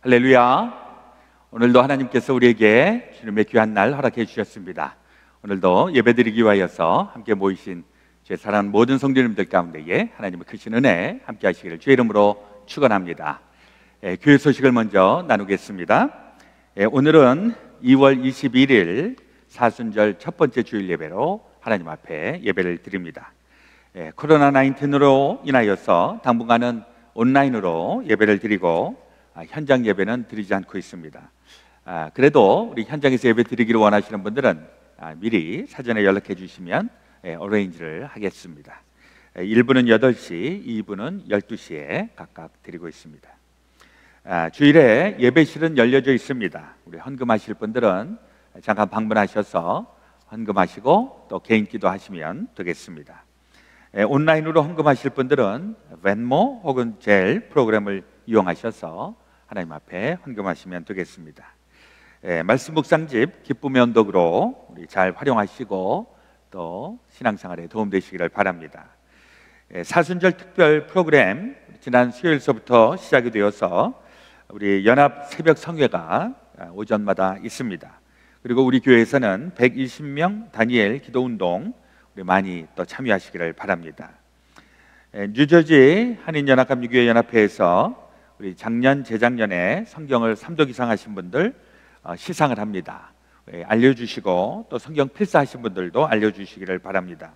할렐루야. 오늘도 하나님께서 우리에게 주님의 귀한 날 허락해 주셨습니다. 오늘도 예배드리기 위하여서 함께 모이신 제 사랑하는 모든 성도님들 가운데에 하나님의 크신 은혜 함께 하시기를 주의 이름으로 축원합니다. 교회 소식을 먼저 나누겠습니다. 오늘은 2월 21일 사순절 첫 번째 주일 예배로 하나님 앞에 예배를 드립니다. 코로나19으로 인하여서 당분간은 온라인으로 예배를 드리고 현장 예배는 드리지 않고 있습니다. 그래도 우리 현장에서 예배 드리기를 원하시는 분들은 미리 사전에 연락해 주시면 어레인지를 하겠습니다. 1부는 8시, 2부는 12시에 각각 드리고 있습니다. 주일에 예배실은 열려져 있습니다. 우리 헌금하실 분들은 잠깐 방문하셔서 헌금하시고 또 개인 기도하시면 되겠습니다. 온라인으로 헌금하실 분들은 벤모 혹은 젤 프로그램을 이용하셔서 하나님 앞에 헌금하시면 되겠습니다. 말씀 묵상집 기쁨의 언덕으로 우리 잘 활용하시고 또 신앙생활에 도움되시기를 바랍니다. 사순절 특별 프로그램 지난 수요일서부터 시작이 되어서 우리 연합 새벽 성회가 오전마다 있습니다. 그리고 우리 교회에서는 120명 다니엘 기도운동 우리 많이 또 참여하시기를 바랍니다. 뉴저지 한인연합감리교회 연합회에서 우리 작년 재작년에 성경을 3독 이상 하신 분들 시상을 합니다. 알려주시고 또 성경 필사하신 분들도 알려주시기를 바랍니다.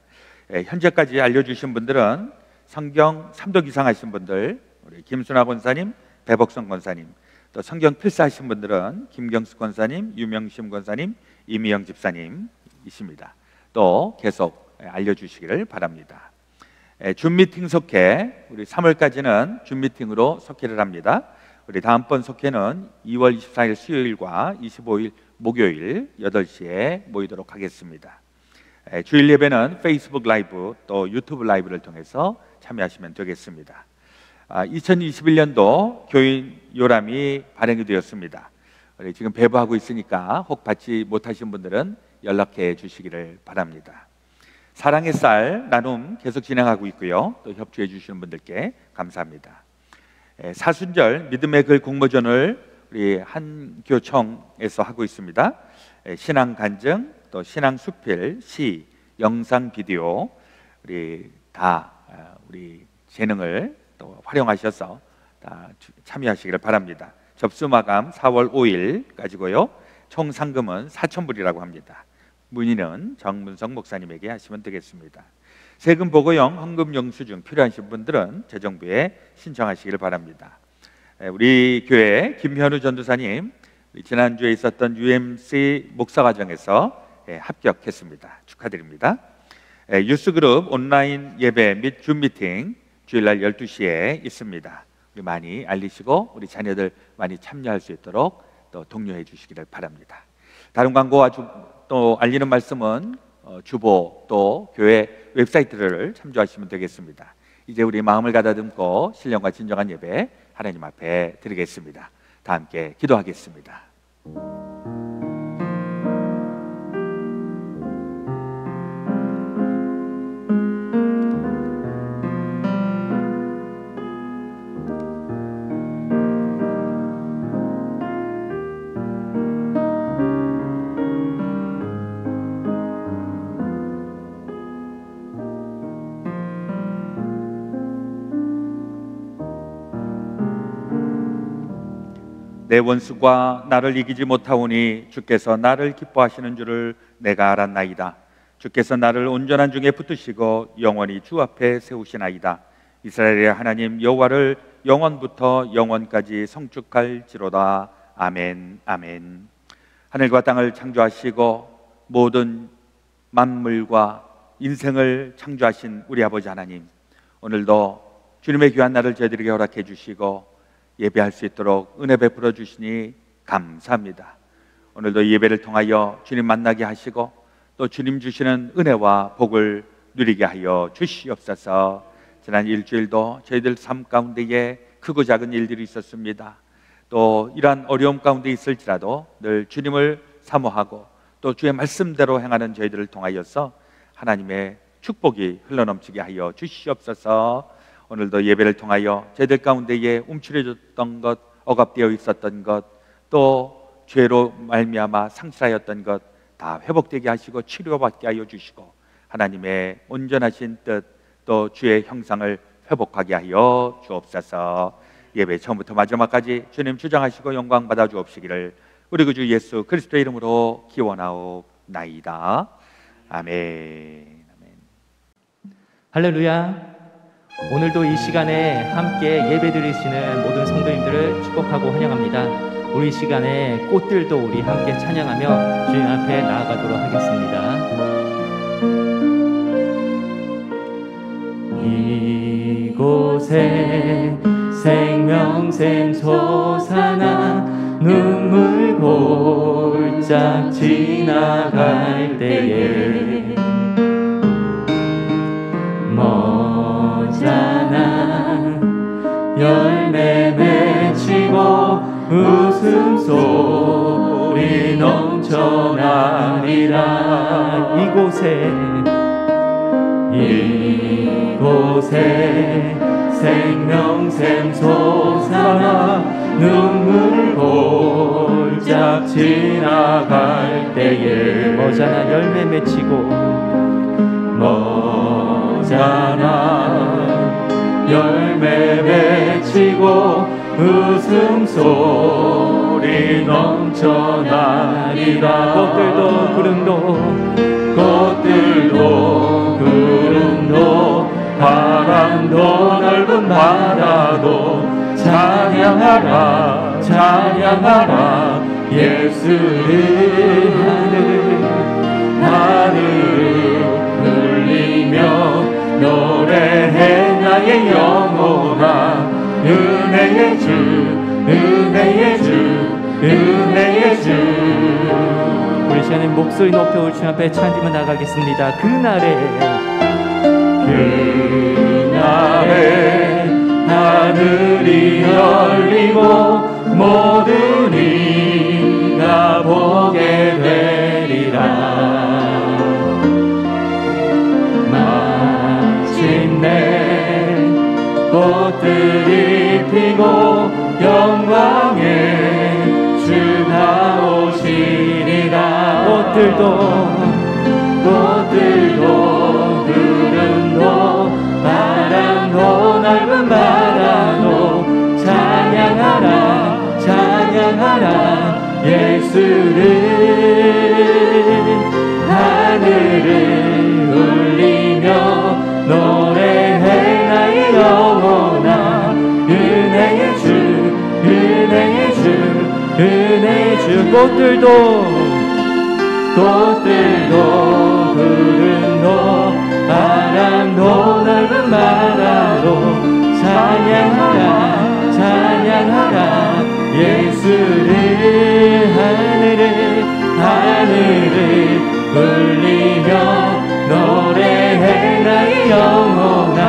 현재까지 알려주신 분들은 성경 3독 이상 하신 분들 우리 김순아 권사님, 배복성 권사님, 또 성경 필사하신 분들은 김경수 권사님, 유명심 권사님, 이미영 집사님이십니다. 또 계속 알려주시기를 바랍니다. 줌미팅 속회 우리 3월까지는 줌미팅으로 속회를 합니다. 우리 다음번 속회는 2월 24일 수요일과 25일 목요일 8시에 모이도록 하겠습니다. 주일 예배는 페이스북 라이브 또 유튜브 라이브를 통해서 참여하시면 되겠습니다. 2021년도 교인 요람이 발행이 되었습니다. 우리 지금 배부하고 있으니까 혹 받지 못하신 분들은 연락해 주시기를 바랍니다. 사랑의 쌀 나눔 계속 진행하고 있고요. 또 협조해 주시는 분들께 감사합니다. 사순절 믿음의 글 공모전을 우리 한교총에서 하고 있습니다. 신앙 간증, 또 신앙 수필, 시, 영상, 비디오 우리 다 우리 재능을 또 활용하셔서 다 참여하시기를 바랍니다. 접수 마감 4월 5일까지고요. 총 상금은 4,000불이라고 합니다. 문의는 정문성 목사님에게 하시면 되겠습니다. 세금 보고용 헌금 영수증 필요하신 분들은 재정부에 신청하시기를 바랍니다. 우리 교회 김현우 전도사님 지난주에 있었던 UMC 목사과정에서 합격했습니다. 축하드립니다. 유스그룹 온라인 예배 및 줌미팅 주일날 12시에 있습니다. 우리 많이 알리시고 우리 자녀들 많이 참여할 수 있도록 또 독려해 주시기를 바랍니다. 다른 광고와 또 알리는 말씀은 주보 또 교회 웹사이트를 참조하시면 되겠습니다. 이제 우리 마음을 가다듬고 신령과 진정한 예배 하나님 앞에 드리겠습니다. 다 함께 기도하겠습니다. 내 원수가 나를 이기지 못하오니 주께서 나를 기뻐하시는 줄을 내가 알았나이다. 주께서 나를 온전한 중에 붙드시고 영원히 주 앞에 세우시나이다. 이스라엘의 하나님 여호와를 영원부터 영원까지 성축할지로다. 아멘. 아멘. 하늘과 땅을 창조하시고 모든 만물과 인생을 창조하신 우리 아버지 하나님, 오늘도 주님의 귀한 날을 저희들에게 허락해 주시고 예배할 수 있도록 은혜 베풀어 주시니 감사합니다. 오늘도 예배를 통하여 주님 만나게 하시고 또 주님 주시는 은혜와 복을 누리게 하여 주시옵소서. 지난 일주일도 저희들 삶 가운데에 크고 작은 일들이 있었습니다. 또 이러한 어려움 가운데 있을지라도 늘 주님을 사모하고 또 주의 말씀대로 행하는 저희들을 통하여서 하나님의 축복이 흘러넘치게 하여 주시옵소서. 오늘도 예배를 통하여 저희들 가운데에 움츠려졌던 것 억압되어 있었던 것, 또 죄로 말미암아 상실하였던 것 다 회복되게 하시고 치료받게 하여 주시고, 하나님의 온전하신 뜻, 또 주의 형상을 회복하게 하여 주옵소서. 예배 처음부터 마지막까지 주님 주장하시고 영광 받아 주옵시기를 우리 구주 예수 그리스도의 이름으로 기원하옵나이다. 아멘. 할렐루야. 오늘도 이 시간에 함께 예배 드리시는 모든 성도님들을 축복하고 환영합니다. 우리 이 시간에 꽃들도 우리 함께 찬양하며 주님 앞에 나아가도록 하겠습니다. 이곳에 생명샘 솟아나 눈물 골짝 지나갈 때에 머잖아 열매 맺히고 웃음소리 넘쳐나리라. 이곳에 생명샘 솟아나 눈물 골짝 지나갈 때에 머잖아 열매 맺히고 열매 맺히고 웃음소리 넘쳐나리라. 꽃들도 구름도 바람도 넓은 바다도 찬양하라 찬양하라 예수를. 하늘을 울리며 노래해 나의 영혼아. 은혜의 주 은혜의 주 은혜의 주. 우리 시간에 목소리 높여 우리 주님 앞에 찬양을 나가겠습니다. 그날에 하늘이 열리고 모든 이가 보게 되리라. 마침내 꽃들이 피고 영광의 주가 오시리라. 꽃들도 구름도 바람도 넓은 바다도 찬양하라 찬양하라 예수를. 하늘을 울리며 노래해 나의 영혼아. 은혜의 주 은혜의 주 은혜의 주. 꽃들도 구름도 바람도 넓은 바다도 찬양하라 찬양하라 예수를. 하늘을 울리며 노래해 나의 영혼아.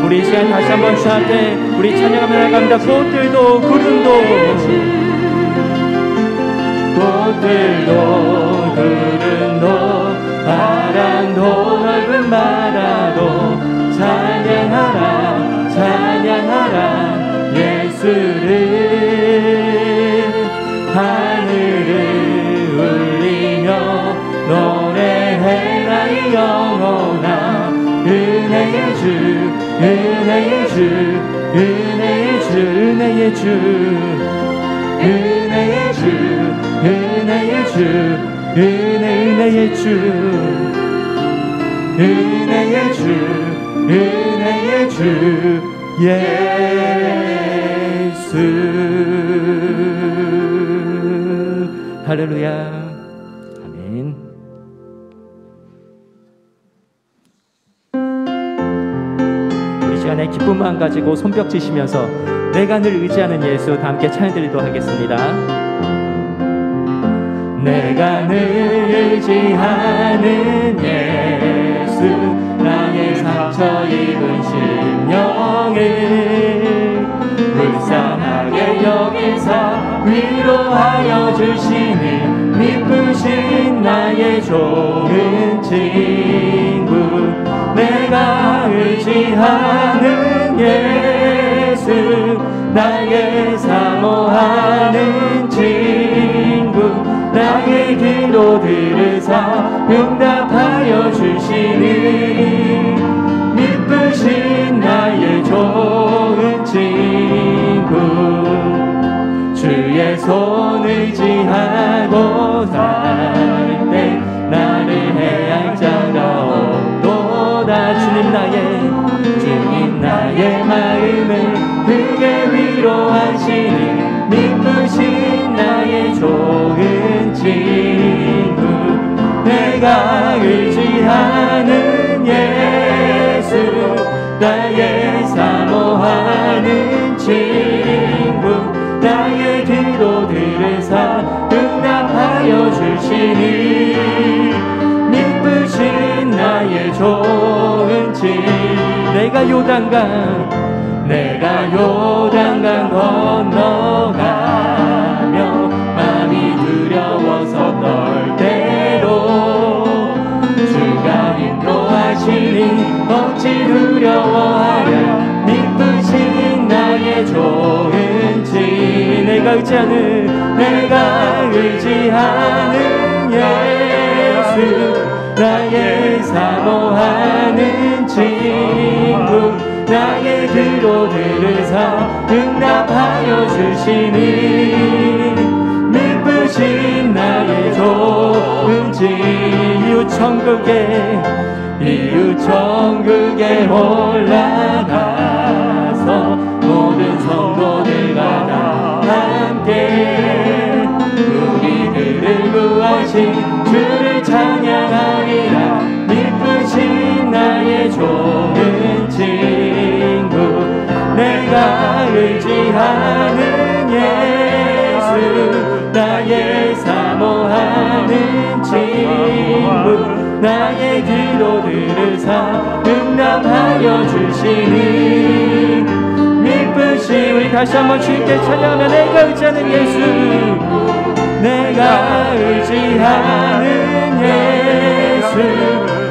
우리 시간 다시 한번 주 앞에 우리 찬양하며 나갑니다. 꽃들도 구름도 구름도 바람도 넓은 바다도 찬양하라 찬양하라 예수를. 하늘을 울리며 노래해 나의 영혼아. 은혜의 주 은혜의 주 은혜의 주 은혜의 주 은혜의 주 은혜의 주 은혜의 주 은혜의 주 은혜의 주 예수. 할렐루야. 아멘. 우리 시간에 기쁜 마음 가지고 손뼉 치시면서 내가 늘 의지하는 예수 다 함께 찬양 드리도록 하겠습니다. 내가 늘 의지하는 예수 나의 상처 입은 심령을 불쌍하게 여기사 위로하여 주시는 미쁘신 나의 좋은 친구. 내가 의지하는 예수 나의 사모하는 친구 나의 기도 들으사 응답하여 주시니 미쁘신 나의 좋은 친구 주의 손 의지하고 살 때 나를 해할 자가 없도다 주님 나의 마음을 크게 위로하시니 미쁘신 나의 좋은 친구 내가 의지하는 예수 나의 사모하는 친구 나의 기도 들으사 응답하여 주시니 미쁘신 나의 좋은 친구 내가 요단강 건너가며 마음이 두려워서 떨 때도 주가 인도하시니 어찌 두려워하랴 미쁘신 나의 좋은 친 내가 의지하는 예수 나의 사모하는 친구 나의 기도 들으사 응답하여 주시니 미쁘신 나의 좋은 친 이웃 천국에 올라가서 모든 성도들과 다 함께 우리들을 구하신 주를 찬양하리라 미쁘신 나의 좋은 친구 내가 의지하는 예수 나의 사모하는 친구 나의 기도 들으사 응답하여 주시니 미쁘신 우리 다시 한번 주님께 찬양하며 내가 의지하는 예수 내가 의지하는 예수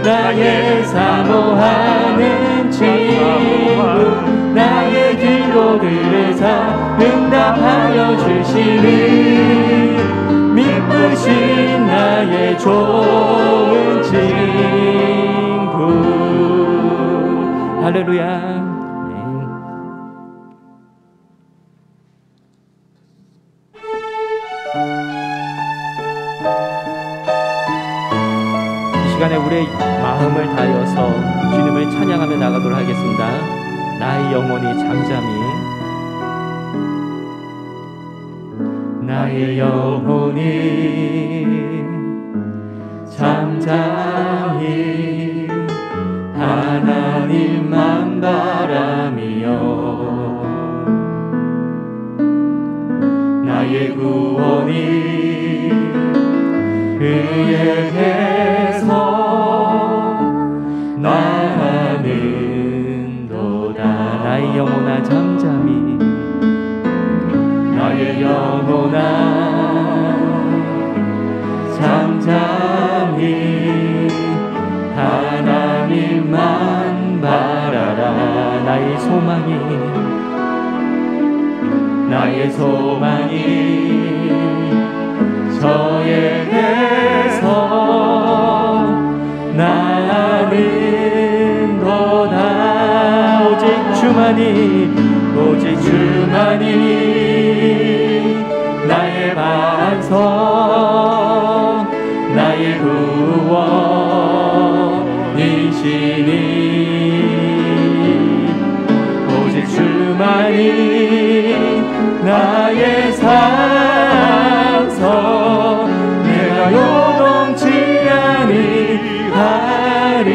나의 사모하는 친구 나의 기도 들으사 응답하여 주시니 미쁘신 나의 좋은 친구 할렐루야 이 시간에 우리의 마음을 다하여서 주님을 찬양하며 나가도록 하겠습니다. 나의 영혼이 잠잠히 나의 영혼이 잠잠히 하나님만 바라며 나의 구원이 그에게서 나는도다 나의 영혼아 잠잠히 나의 영혼아 잠잠히 하나님만 바라라 나의 소망이 저에게서 나는도다 오직 주만이 나의 반석 나의 구원이시니 오직 주만이 나의 산성 내가 요동치 아니하리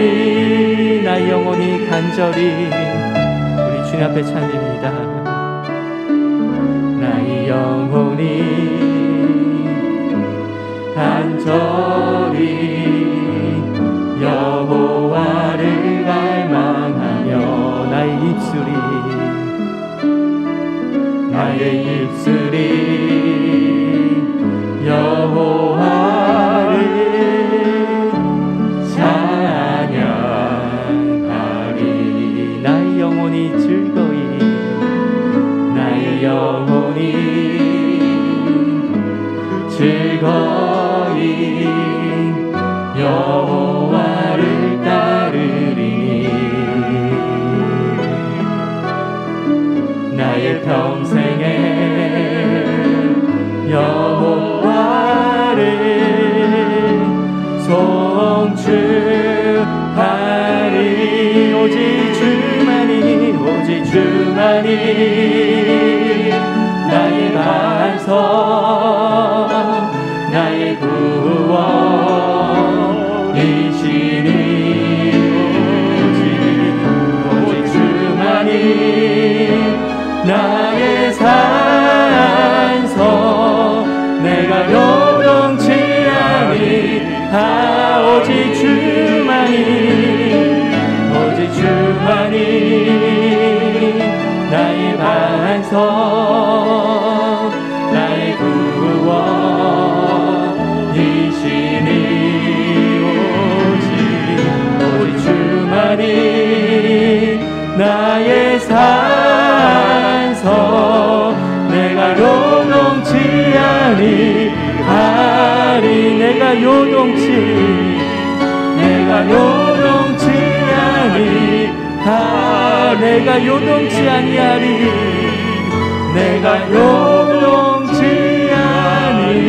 나의 영혼이 간절히 우리 주님 앞에 찬양합니다. 나의 영혼이 간절히 여호와를 갈망하며 나의 입술이 여호와를 찬양하리 나의 영혼이 즐거이 즐거이 여호와를 따르리니 나의 평생에 여호와를 송축하리. 오직 주만이 나의 반석 나의 구원이시니 오직 주만이 나의 산성 내가 요동치 아니. 오직 주만이 나의 반석 나의 구원이시니 오직 주만이 나의 산석 내가 요동치 아니하리. 내가 요동치 아니하리. 내가 요동치 아니하리.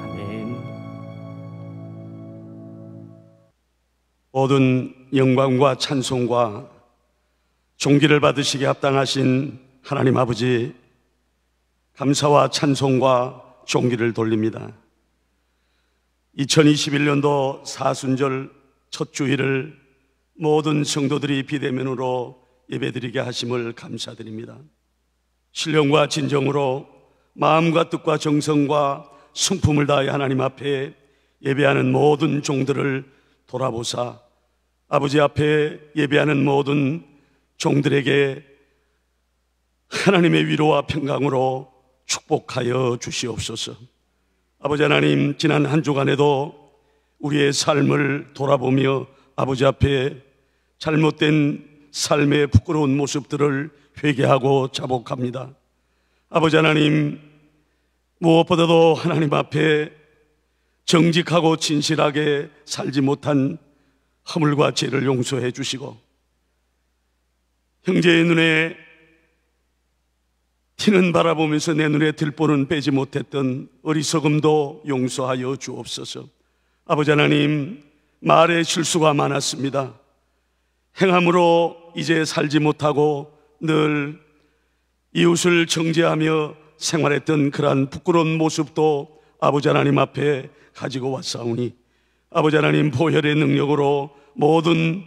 아멘. 모든 영광과 찬송과 존귀를 받으시기에 합당하신 하나님 아버지, 감사와 찬송과 존귀를 돌립니다. 2021년도 사순절 첫 주일을 모든 성도들이 비대면으로 예배드리게 하심을 감사드립니다. 신령과 진정으로 마음과 뜻과 정성과 성품을 다해 하나님 앞에 예배하는 모든 종들을 돌아보사 아버지 앞에 예배하는 모든 종들에게 하나님의 위로와 평강으로 축복하여 주시옵소서. 아버지 하나님, 지난 한 주간에도 우리의 삶을 돌아보며 아버지 앞에 잘못된 삶의 부끄러운 모습들을 회개하고 자복합니다. 아버지 하나님, 무엇보다도 하나님 앞에 정직하고 진실하게 살지 못한 허물과 죄를 용서해 주시고 형제의 눈에 티는 바라보면서 내 눈에 들보는 빼지 못했던 어리석음도 용서하여 주옵소서. 아버지 하나님, 말에 실수가 많았습니다. 행함으로 이제 살지 못하고 늘 이웃을 정죄하며 생활했던 그러한 부끄러운 모습도 아버지 하나님 앞에 가지고 왔사오니 아버지 하나님, 보혈의 능력으로 모든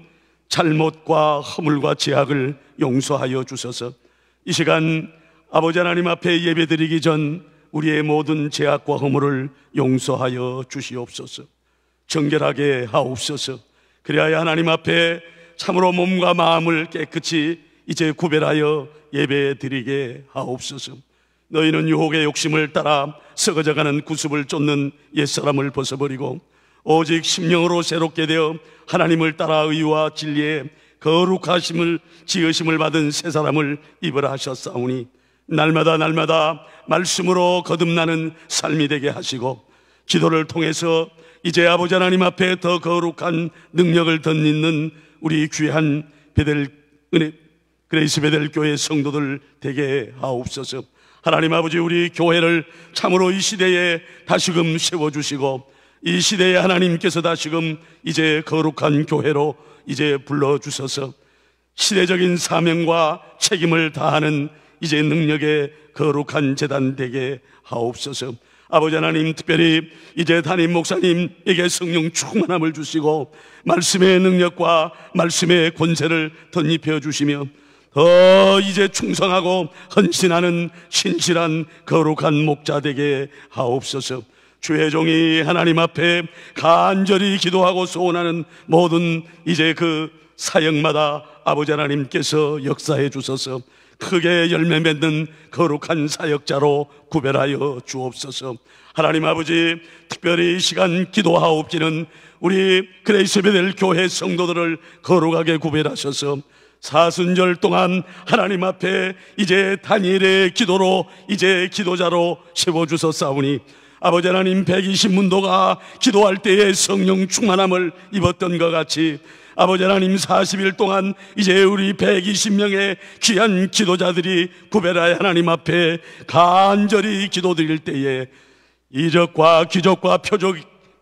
잘못과 허물과 죄악을 용서하여 주셔서 이 시간 아버지 하나님 앞에 예배드리기 전 우리의 모든 죄악과 허물을 용서하여 주시옵소서. 정결하게 하옵소서. 그리하여 하나님 앞에 참으로 몸과 마음을 깨끗이 이제 구별하여 예배드리게 하옵소서. 너희는 유혹의 욕심을 따라 썩어져가는 구습을 쫓는 옛사람을 벗어버리고 오직 심령으로 새롭게 되어 하나님을 따라 의와 진리의 거룩하심을 지으심을 받은 새 사람을 입으라 하셨사오니 날마다 말씀으로 거듭나는 삶이 되게 하시고 기도를 통해서 이제 아버지 하나님 앞에 더 거룩한 능력을 덧입는 우리 귀한 그레이스 베델 교회 성도들 되게 하옵소서. 하나님 아버지, 우리 교회를 참으로 이 시대에 다시금 세워주시고 이 시대에 하나님께서 다시금 이제 거룩한 교회로 이제 불러주셔서 시대적인 사명과 책임을 다하는 이제 능력의 거룩한 제단 되게 하옵소서. 아버지 하나님, 특별히 이제 담임 목사님에게 성령 충만함을 주시고 말씀의 능력과 말씀의 권세를 덧입혀 주시며 더 이제 충성하고 헌신하는 신실한 거룩한 목자 되게 하옵소서. 주의 종이 하나님 앞에 간절히 기도하고 소원하는 모든 이제 그 사역마다 아버지 하나님께서 역사해 주셔서 크게 열매 맺는 거룩한 사역자로 구별하여 주옵소서. 하나님 아버지, 특별히 이 시간 기도하옵기는 우리 그레이스 베델 교회 성도들을 거룩하게 구별하셔서 사순절 동안 하나님 앞에 이제 단일의 기도로 이제 기도자로 세워주셨사오니 아버지 하나님, 120문도가 기도할 때에 성령 충만함을 입었던 것 같이 아버지 하나님, 40일 동안 이제 우리 120명의 귀한 기도자들이 구별하여 하나님 앞에 간절히 기도드릴 때에 이적과 기적과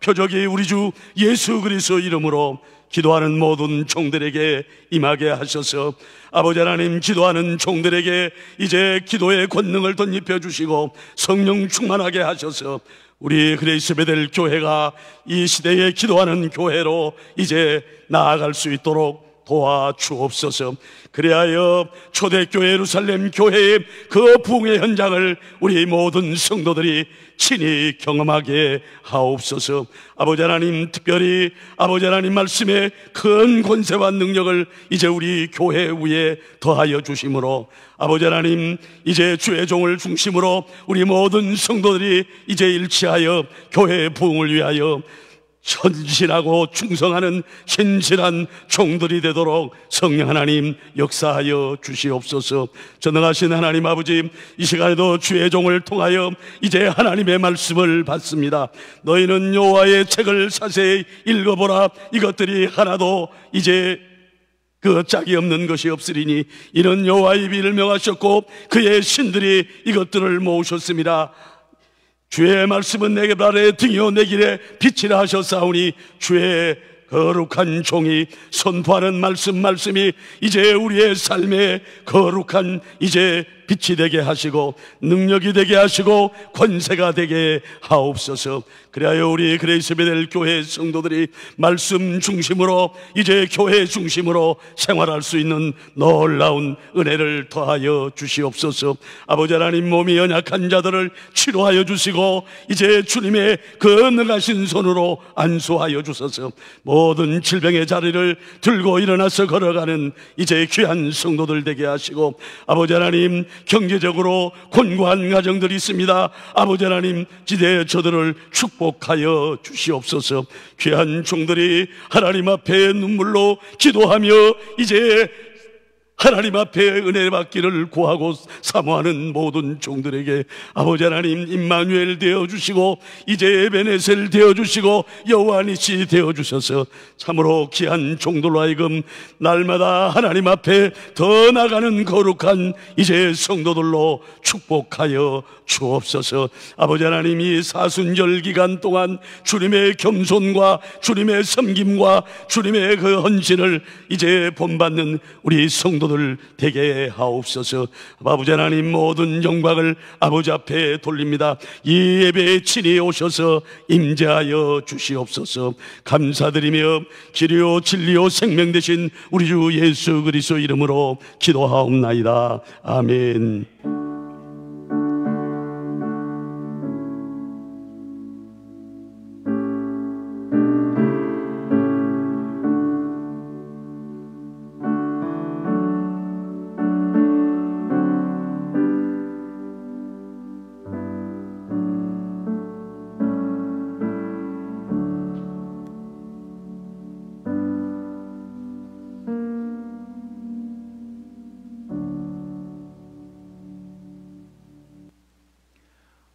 표적이 우리 주 예수 그리스도 이름으로 기도하는 모든 종들에게 임하게 하셔서 아버지 하나님, 기도하는 종들에게 이제 기도의 권능을 덧입혀 주시고 성령 충만하게 하셔서 우리 그레이스 베델 교회가 이 시대에 기도하는 교회로 이제 나아갈 수 있도록 도와주옵소서. 그리하여 초대교회 예루살렘 교회의 그 부흥의 현장을 우리 모든 성도들이 친히 경험하게 하옵소서. 아버지 하나님, 특별히 아버지 하나님 말씀의 큰 권세와 능력을 이제 우리 교회 위에 더하여 주심으로 아버지 하나님, 이제 주의 종을 중심으로 우리 모든 성도들이 이제 일치하여 교회의 부흥을 위하여 헌신하고 충성하는 신실한 종들이 되도록 성령 하나님 역사하여 주시옵소서. 전능하신 하나님 아버지, 이 시간에도 주의 종을 통하여 이제 하나님의 말씀을 받습니다. 너희는 여호와의 책을 자세히 읽어보라. 이것들이 하나도 이제 그 짝이 없는 것이 없으리니 이는 여호와의 입을 명하셨고 그의 신들이 이것들을 모으셨습니다. 주의 말씀은 내게 발에 등이요 내 길에 빛이라 하셨사오니 주의 거룩한 종이 선포하는 말씀이 이제 우리의 삶에 거룩한 이제 빛이 되게 하시고 능력이 되게 하시고 권세가 되게 하옵소서. 그리하여 우리 그레이스 베델 교회 성도들이 말씀 중심으로 이제 교회 중심으로 생활할 수 있는 놀라운 은혜를 더하여 주시옵소서. 아버지 하나님, 몸이 연약한 자들을 치료하여 주시고 이제 주님의 그 능하신 손으로 안수하여 주소서. 모든 질병의 자리를 들고 일어나서 걸어가는 이제 귀한 성도들 되게 하시고 아버지 하나님, 경제적으로 곤고한 가정들이 있습니다. 아버지 하나님, 지대 저들을 축복하여 주시옵소서. 귀한 종들이 하나님 앞에 눈물로 기도하며 이제 하나님 앞에 은혜 받기를 구하고 사모하는 모든 종들에게 아버지 하나님, 임마누엘 되어주시고 이제 에베네셀 되어주시고 여호와니시 되어주셔서 참으로 귀한 종들로 하여금 날마다 하나님 앞에 더 나가는 거룩한 이제 성도들로 축복하여 주옵소서. 아버지 하나님, 이 사순절 기간 동안 주님의 겸손과 주님의 섬김과 주님의 그 헌신을 이제 본받는 우리 성도들 되게 하옵소서. 아버지 하나님, 모든 영광을 아버지 앞에 돌립니다. 이 예배에 친히 오셔서 임재하여 주시옵소서. 감사드리며 길이요 진리요 생명 되신 우리 주 예수 그리스도 이름으로 기도하옵나이다. 아멘.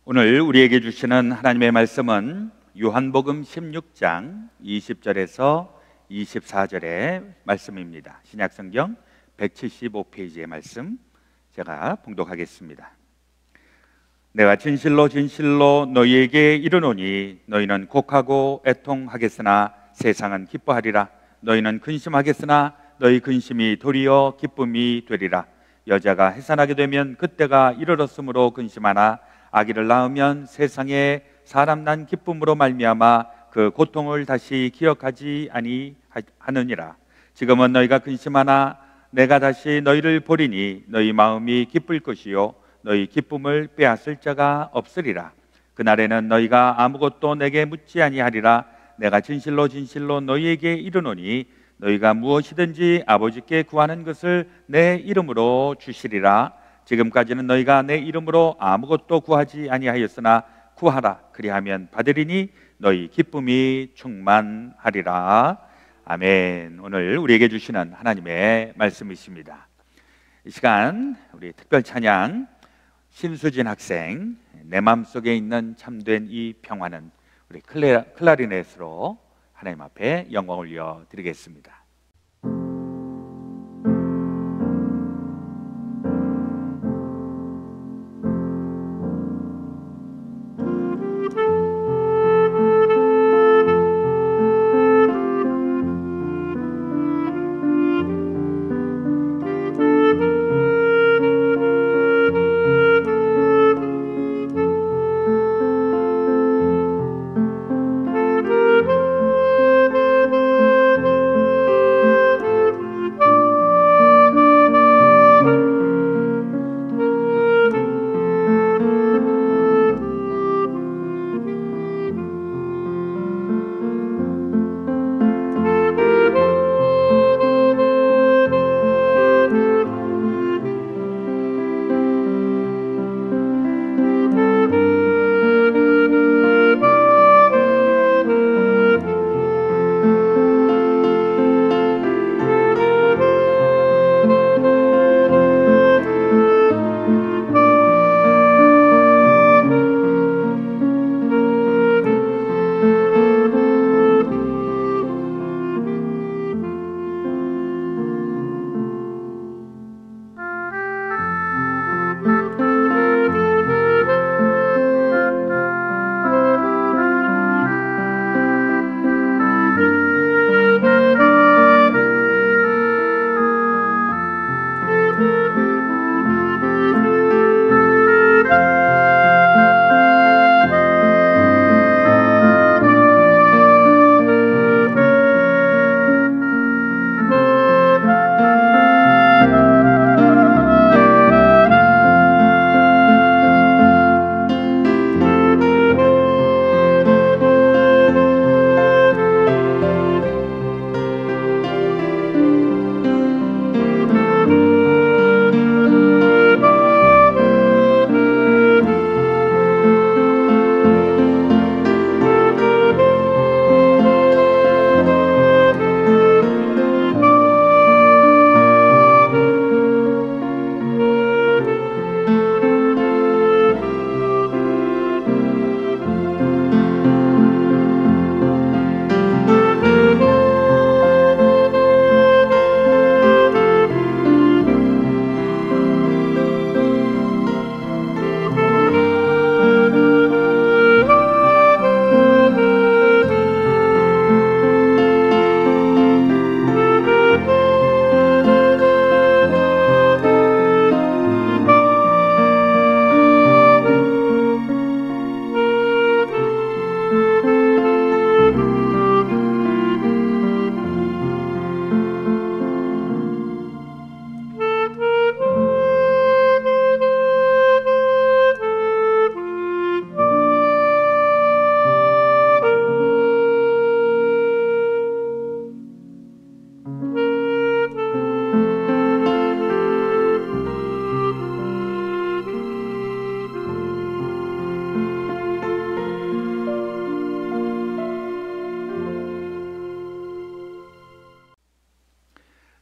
오늘 우리에게 주시는 하나님의 말씀은 요한복음 16장 20절에서 24절의 말씀입니다. 신약성경 175페이지의 말씀 제가 봉독하겠습니다. 내가 진실로 진실로 너희에게 이르노니 너희는 곡하고 애통하겠으나 세상은 기뻐하리라. 너희는 근심하겠으나 너희 근심이 도리어 기쁨이 되리라. 여자가 해산하게 되면 그때가 이르렀으므로 근심하나 아기를 낳으면 세상에 사람 난 기쁨으로 말미암아 그 고통을 다시 기억하지 아니하느니라. 지금은 너희가 근심하나 내가 다시 너희를 보리니 너희 마음이 기쁠 것이요 너희 기쁨을 빼앗을 자가 없으리라. 그날에는 너희가 아무것도 내게 묻지 아니하리라. 내가 진실로 진실로 너희에게 이르노니 너희가 무엇이든지 아버지께 구하는 것을 내 이름으로 주시리라. 지금까지는 너희가 내 이름으로 아무것도 구하지 아니하였으나 구하라. 그리하면 받으리니 너희 기쁨이 충만하리라. 아멘. 오늘 우리에게 주시는 하나님의 말씀이십니다. 이 시간 우리 특별 찬양 신수진 학생 내 마음속에 있는 참된 이 평화는 우리 클라리넷으로 하나님 앞에 영광 올려 드리겠습니다.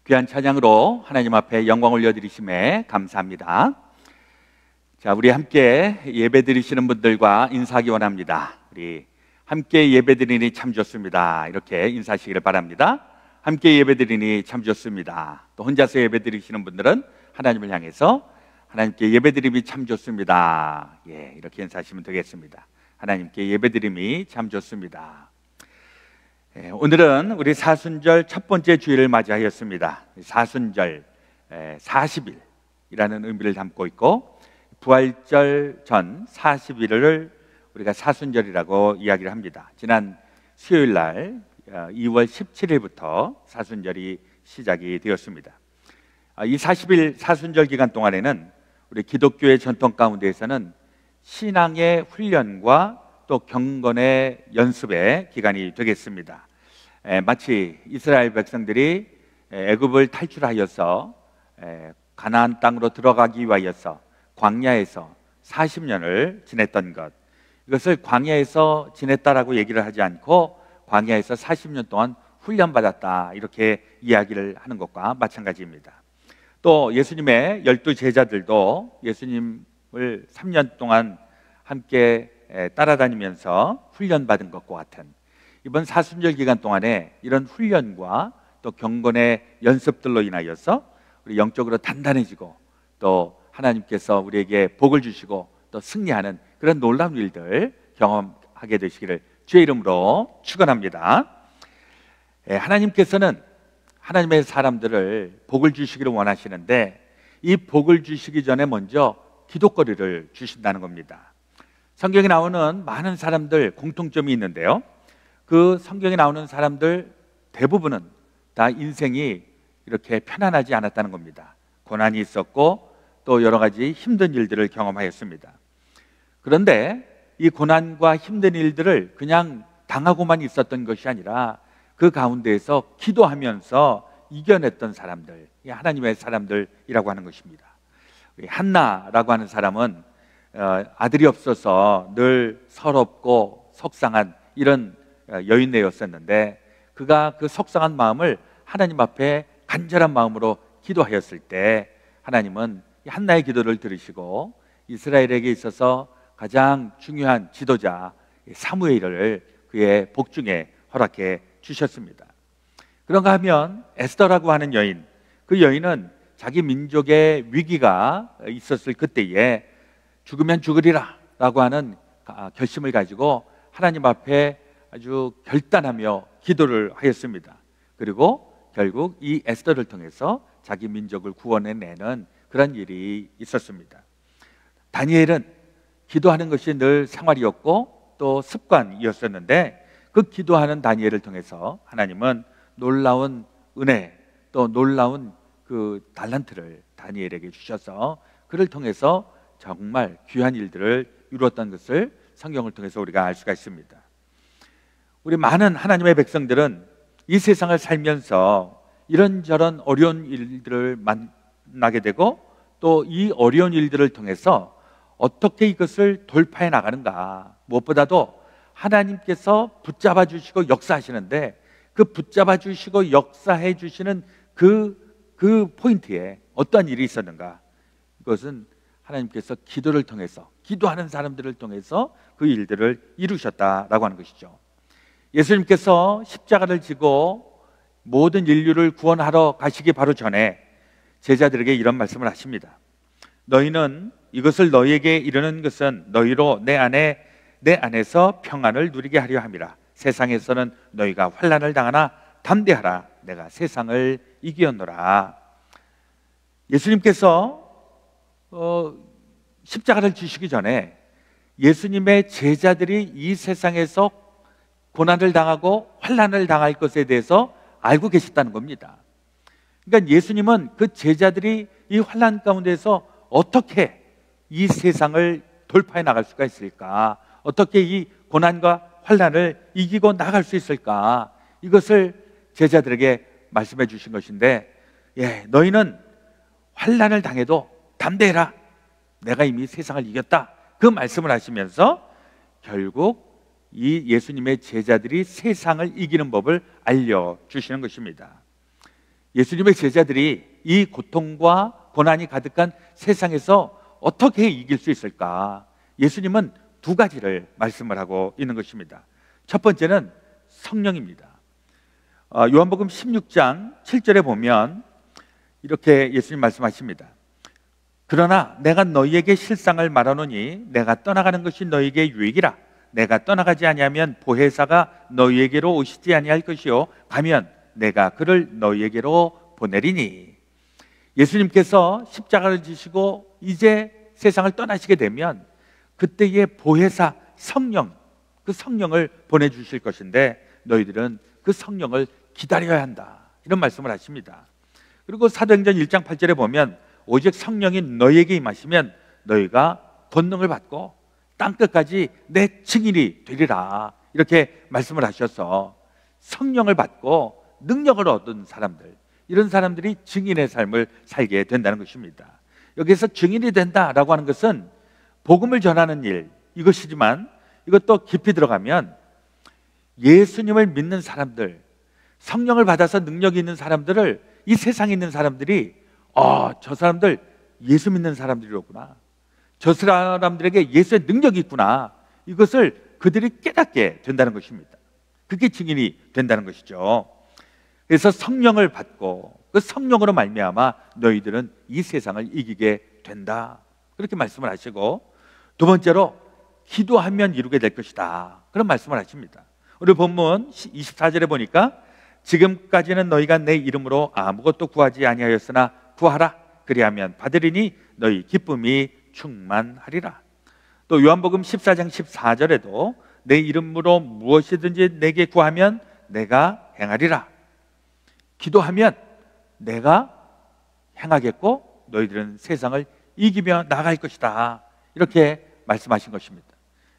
귀한 찬양으로 하나님 앞에 영광 올려드리심에 감사합니다. 자, 우리 함께 예배드리시는 분들과 인사하기 원합니다. 우리 함께 예배드리니 참 좋습니다. 이렇게 인사하시기를 바랍니다. 함께 예배드리니 참 좋습니다. 또 혼자서 예배드리시는 분들은 하나님을 향해서 하나님께 예배드림이 참 좋습니다. 예, 이렇게 인사하시면 되겠습니다. 하나님께 예배드림이 참 좋습니다. 오늘은 우리 사순절 첫 번째 주일을 맞이하였습니다. 사순절 40일이라는 의미를 담고 있고 부활절 전 40일을 우리가 사순절이라고 이야기를 합니다. 지난 수요일 날 2월 17일부터 사순절이 시작이 되었습니다. 이 40일 사순절 기간 동안에는 우리 기독교의 전통 가운데에서는 신앙의 훈련과 또 경건의 연습의 기간이 되겠습니다. 마치 이스라엘 백성들이 애굽을 탈출하여서 가나안 땅으로 들어가기 위하여서 광야에서 40년을 지냈던 것, 이것을 광야에서 지냈다라고 얘기를 하지 않고 광야에서 40년 동안 훈련받았다, 이렇게 이야기를 하는 것과 마찬가지입니다. 또 예수님의 12 제자들도 예수님을 3년 동안 함께 따라다니면서 훈련받은 것과 같은, 이번 사순절 기간 동안에 이런 훈련과 또 경건의 연습들로 인하여서 우리 영적으로 단단해지고, 또 하나님께서 우리에게 복을 주시고 또 승리하는 그런 놀라운 일들 경험하게 되시기를 주의 이름으로 축원합니다. 하나님께서는 하나님의 사람들을 복을 주시기를 원하시는데, 이 복을 주시기 전에 먼저 기도거리를 주신다는 겁니다. 성경에 나오는 많은 사람들 공통점이 있는데요, 그 성경에 나오는 사람들 대부분은 다 인생이 이렇게 편안하지 않았다는 겁니다. 고난이 있었고 또 여러 가지 힘든 일들을 경험하였습니다. 그런데 이 고난과 힘든 일들을 그냥 당하고만 있었던 것이 아니라 그 가운데에서 기도하면서 이겨냈던 사람들, 하나님의 사람들이라고 하는 것입니다. 한나라고 하는 사람은 아들이 없어서 늘 서럽고 속상한 이런 여인네였었는데, 그가 그 속상한 마음을 하나님 앞에 간절한 마음으로 기도하였을 때 하나님은 한나의 기도를 들으시고 이스라엘에게 있어서 가장 중요한 지도자 사무엘을 그의 복중에 허락해 주셨습니다. 그런가 하면 에스더라고 하는 여인, 그 여인은 자기 민족의 위기가 있었을 그때에 죽으면 죽으리라 라고 하는 결심을 가지고 하나님 앞에 아주 결단하며 기도를 하였습니다. 그리고 결국 이 에스더를 통해서 자기 민족을 구원해내는 그런 일이 있었습니다. 다니엘은 기도하는 것이 늘 생활이었고 또 습관이었었는데, 그 기도하는 다니엘을 통해서 하나님은 놀라운 은혜, 또 놀라운 그 달란트를 다니엘에게 주셔서 그를 통해서 정말 귀한 일들을 이루었던 것을 성경을 통해서 우리가 알 수가 있습니다. 우리 많은 하나님의 백성들은 이 세상을 살면서 이런저런 어려운 일들을 만나게 되고, 또 이 어려운 일들을 통해서 어떻게 이것을 돌파해 나가는가, 무엇보다도 하나님께서 붙잡아 주시고 역사하시는데, 그 붙잡아 주시고 역사해 주시는 그 포인트에 어떠한 일이 있었는가, 이것은 하나님께서 기도를 통해서, 기도하는 사람들을 통해서 그 일들을 이루셨다라고 하는 것이죠. 예수님께서 십자가를 지고 모든 인류를 구원하러 가시기 바로 전에 제자들에게 이런 말씀을 하십니다. 너희는 이것을 너희에게 이르는 것은 너희로 내 안에서 평안을 누리게 하려 함이라. 세상에서는 너희가 환난을 당하나 담대하라. 내가 세상을 이기었노라. 예수님께서 십자가를 지시기 전에 예수님의 제자들이 이 세상에서 고난을 당하고 환난을 당할 것에 대해서 알고 계셨다는 겁니다. 그러니까 예수님은 그 제자들이 이 환난 가운데서 어떻게 이 세상을 돌파해 나갈 수가 있을까, 어떻게 이 고난과 환난을 이기고 나갈 수 있을까, 이것을 제자들에게 말씀해 주신 것인데, 너희는 환난을 당해도 담대해라. 내가 이미 세상을 이겼다. 그 말씀을 하시면서 결국 이 예수님의 제자들이 세상을 이기는 법을 알려주시는 것입니다. 예수님의 제자들이 이 고통과 고난이 가득한 세상에서 어떻게 이길 수 있을까? 예수님은 두 가지를 말씀을 하고 있는 것입니다. 첫 번째는 성령입니다. 요한복음 16장 7절에 보면 이렇게 예수님 말씀하십니다. 그러나 내가 너희에게 실상을 말하노니 내가 떠나가는 것이 너희에게 유익이라. 내가 떠나가지 아니하면 보혜사가 너희에게로 오시지 아니할 것이요 가면 내가 그를 너희에게로 보내리니. 예수님께서 십자가를 지시고 이제 세상을 떠나시게 되면 그때의 보혜사 성령, 그 성령을 보내주실 것인데 너희들은 그 성령을 기다려야 한다, 이런 말씀을 하십니다. 그리고 사도행전 1장 8절에 보면 오직 성령이 너희에게 임하시면 너희가 권능을 받고 땅끝까지 내 증인이 되리라, 이렇게 말씀을 하셔서 성령을 받고 능력을 얻은 사람들, 이런 사람들이 증인의 삶을 살게 된다는 것입니다. 여기서 증인이 된다라고 하는 것은 복음을 전하는 일, 이것이지만 이것도 깊이 들어가면 예수님을 믿는 사람들, 성령을 받아서 능력이 있는 사람들을, 이 세상에 있는 사람들이 저 사람들 예수 믿는 사람들이로구나, 저 사람들에게 예수의 능력이 있구나, 이것을 그들이 깨닫게 된다는 것입니다. 그게 증인이 된다는 것이죠. 그래서 성령을 받고 그 성령으로 말미암아 너희들은 이 세상을 이기게 된다, 그렇게 말씀을 하시고, 두 번째로 기도하면 이루게 될 것이다, 그런 말씀을 하십니다. 오늘 본문 24절에 보니까 지금까지는 너희가 내 이름으로 아무것도 구하지 아니하였으나 구하라, 그리하면 받으리니 너희 기쁨이 충만하리라. 또 요한복음 14장 14절에도 내 이름으로 무엇이든지 내게 구하면 내가 행하리라. 기도하면 내가 행하겠고 너희들은 세상을 이기며 나아갈 것이다, 이렇게 말씀하신 것입니다.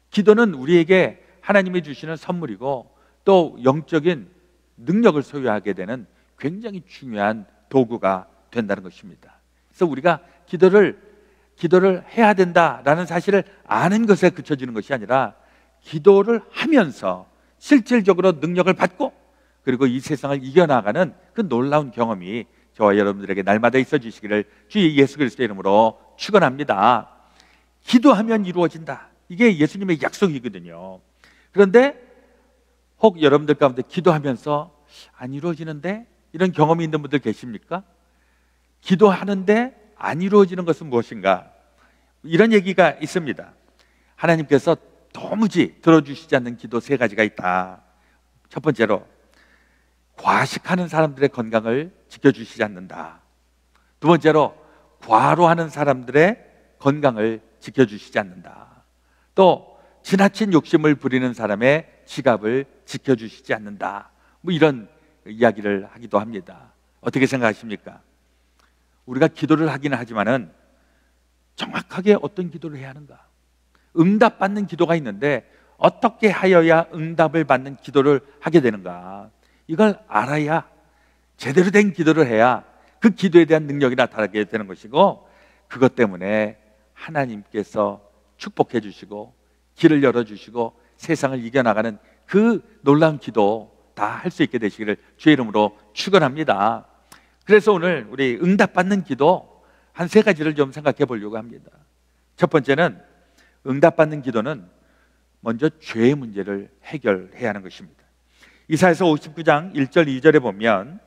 기도는 우리에게 하나님이 주시는 선물이고 또 영적인 능력을 소유하게 되는 굉장히 중요한 도구가 된다는 것입니다. 그래서 우리가 기도를 해야 된다라는 사실을 아는 것에 그쳐지는 것이 아니라 기도를 하면서 실질적으로 능력을 받고 그리고 이 세상을 이겨나가는 그 놀라운 경험이 저와 여러분들에게 날마다 있어 주시기를 주 예수 그리스도의 이름으로 축원합니다. 기도하면 이루어진다, 이게 예수님의 약속이거든요. 그런데 혹 여러분들 가운데 기도하면서 안 이루어지는데, 이런 경험이 있는 분들 계십니까? 기도하는데 안 이루어지는 것은 무엇인가? 이런 얘기가 있습니다. 하나님께서 도무지 들어주시지 않는 기도 세 가지가 있다. 첫 번째로 과식하는 사람들의 건강을 지켜주시지 않는다. 두 번째로 과로하는 사람들의 건강을 지켜주시지 않는다. 또 지나친 욕심을 부리는 사람의 지갑을 지켜주시지 않는다. 뭐 이런 이야기를 하기도 합니다. 어떻게 생각하십니까? 우리가 기도를 하기는 하지만은 정확하게 어떤 기도를 해야 하는가? 응답받는 기도가 있는데 어떻게 하여야 응답을 받는 기도를 하게 되는가? 이걸 알아야, 제대로 된 기도를 해야 그 기도에 대한 능력이 나타나게 되는 것이고, 그것 때문에 하나님께서 축복해 주시고 길을 열어주시고 세상을 이겨나가는 그 놀라운 기도 다 할 수 있게 되시기를 주의 이름으로 축원합니다. 그래서 오늘 우리 응답받는 기도 한 세 가지를 좀 생각해 보려고 합니다. 첫 번째는, 응답받는 기도는 먼저 죄의 문제를 해결해야 하는 것입니다. 이사야서 59장 1절 2절에 보면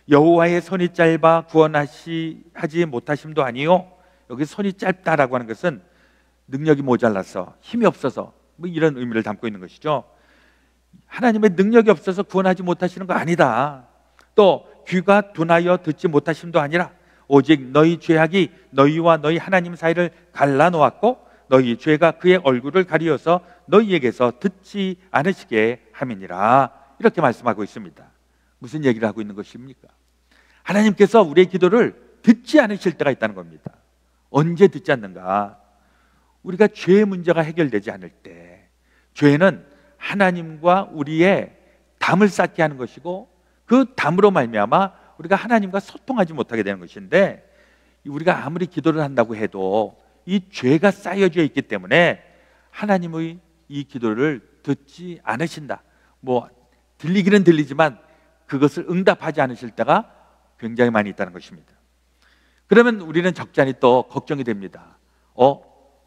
여호와의 손이 짧아 구원하지 못하심도 아니요, 여기 손이 짧다라고 하는 것은 능력이 모자라서 힘이 없어서 뭐 이런 의미를 담고 있는 것이죠. 하나님의 능력이 없어서 구원하지 못하시는 거 아니다. 또 귀가 둔하여 듣지 못하심도 아니라 오직 너희 죄악이 너희와 너희 하나님 사이를 갈라놓았고 너희 죄가 그의 얼굴을 가리어서 너희에게서 듣지 않으시게 함이니라, 이렇게 말씀하고 있습니다. 무슨 얘기를 하고 있는 것입니까? 하나님께서 우리의 기도를 듣지 않으실 때가 있다는 겁니다. 언제 듣지 않는가? 우리가 죄의 문제가 해결되지 않을 때. 죄는 하나님과 우리의 담을 쌓게 하는 것이고 그 담으로 말미암아 우리가 하나님과 소통하지 못하게 되는 것인데, 우리가 아무리 기도를 한다고 해도 이 죄가 쌓여져 있기 때문에 하나님의 이 기도를 듣지 않으신다. 뭐 들리기는 들리지만 그것을 응답하지 않으실 때가 굉장히 많이 있다는 것입니다. 그러면 우리는 적잖이 또 걱정이 됩니다.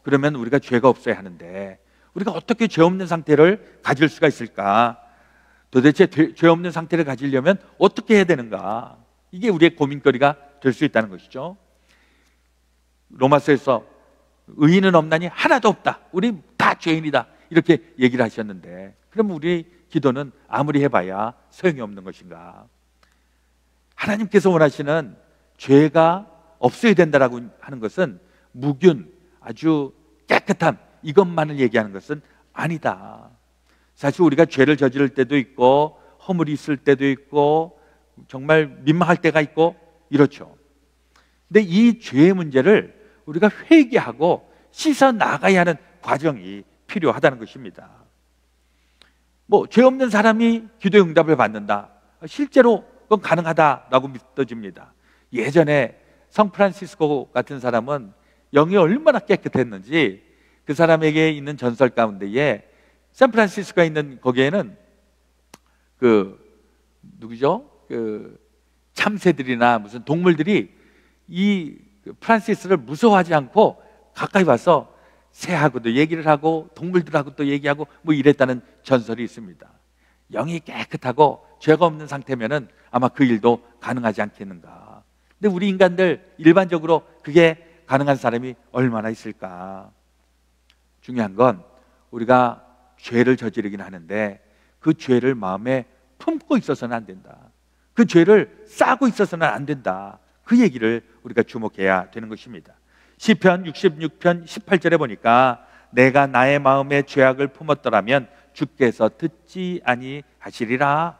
그러면 우리가 죄가 없어야 하는데 우리가 어떻게 죄 없는 상태를 가질 수가 있을까? 도대체 죄 없는 상태를 가지려면 어떻게 해야 되는가? 이게 우리의 고민거리가 될 수 있다는 것이죠. 로마서에서 의인은 없나니 하나도 없다, 우리 다 죄인이다, 이렇게 얘기를 하셨는데, 그럼 우리 기도는 아무리 해봐야 소용이 없는 것인가? 하나님께서 원하시는 죄가 없어야 된다라고 하는 것은 무균, 아주 깨끗함, 이것만을 얘기하는 것은 아니다. 사실 우리가 죄를 저지를 때도 있고 허물이 있을 때도 있고 정말 민망할 때가 있고 이렇죠. 근데 이 죄의 문제를 우리가 회개하고 씻어 나가야 하는 과정이 필요하다는 것입니다. 뭐 죄 없는 사람이 기도의 응답을 받는다. 실제로 그건 가능하다라고 믿어집니다. 예전에 성 프란시스코 같은 사람은 영이 얼마나 깨끗했는지 그 사람에게 있는 전설 가운데에 샌프란시스코에 있는 거기에는 그 누구죠? 그 참새들이나 무슨 동물들이 이 프란시스를 무서워하지 않고 가까이 와서 새하고도 얘기를 하고 동물들하고도 얘기하고 뭐 이랬다는 전설이 있습니다. 영이 깨끗하고 죄가 없는 상태면은 아마 그 일도 가능하지 않겠는가. 근데 우리 인간들 일반적으로 그게 가능한 사람이 얼마나 있을까? 중요한 건 우리가 죄를 저지르긴 하는데 그 죄를 마음에 품고 있어서는 안 된다. 그 죄를 싸고 있어서는 안 된다. 그 얘기를 우리가 주목해야 되는 것입니다. 시편 66편 18절에 보니까 내가 나의 마음에 죄악을 품었더라면 주께서 듣지 아니하시리라.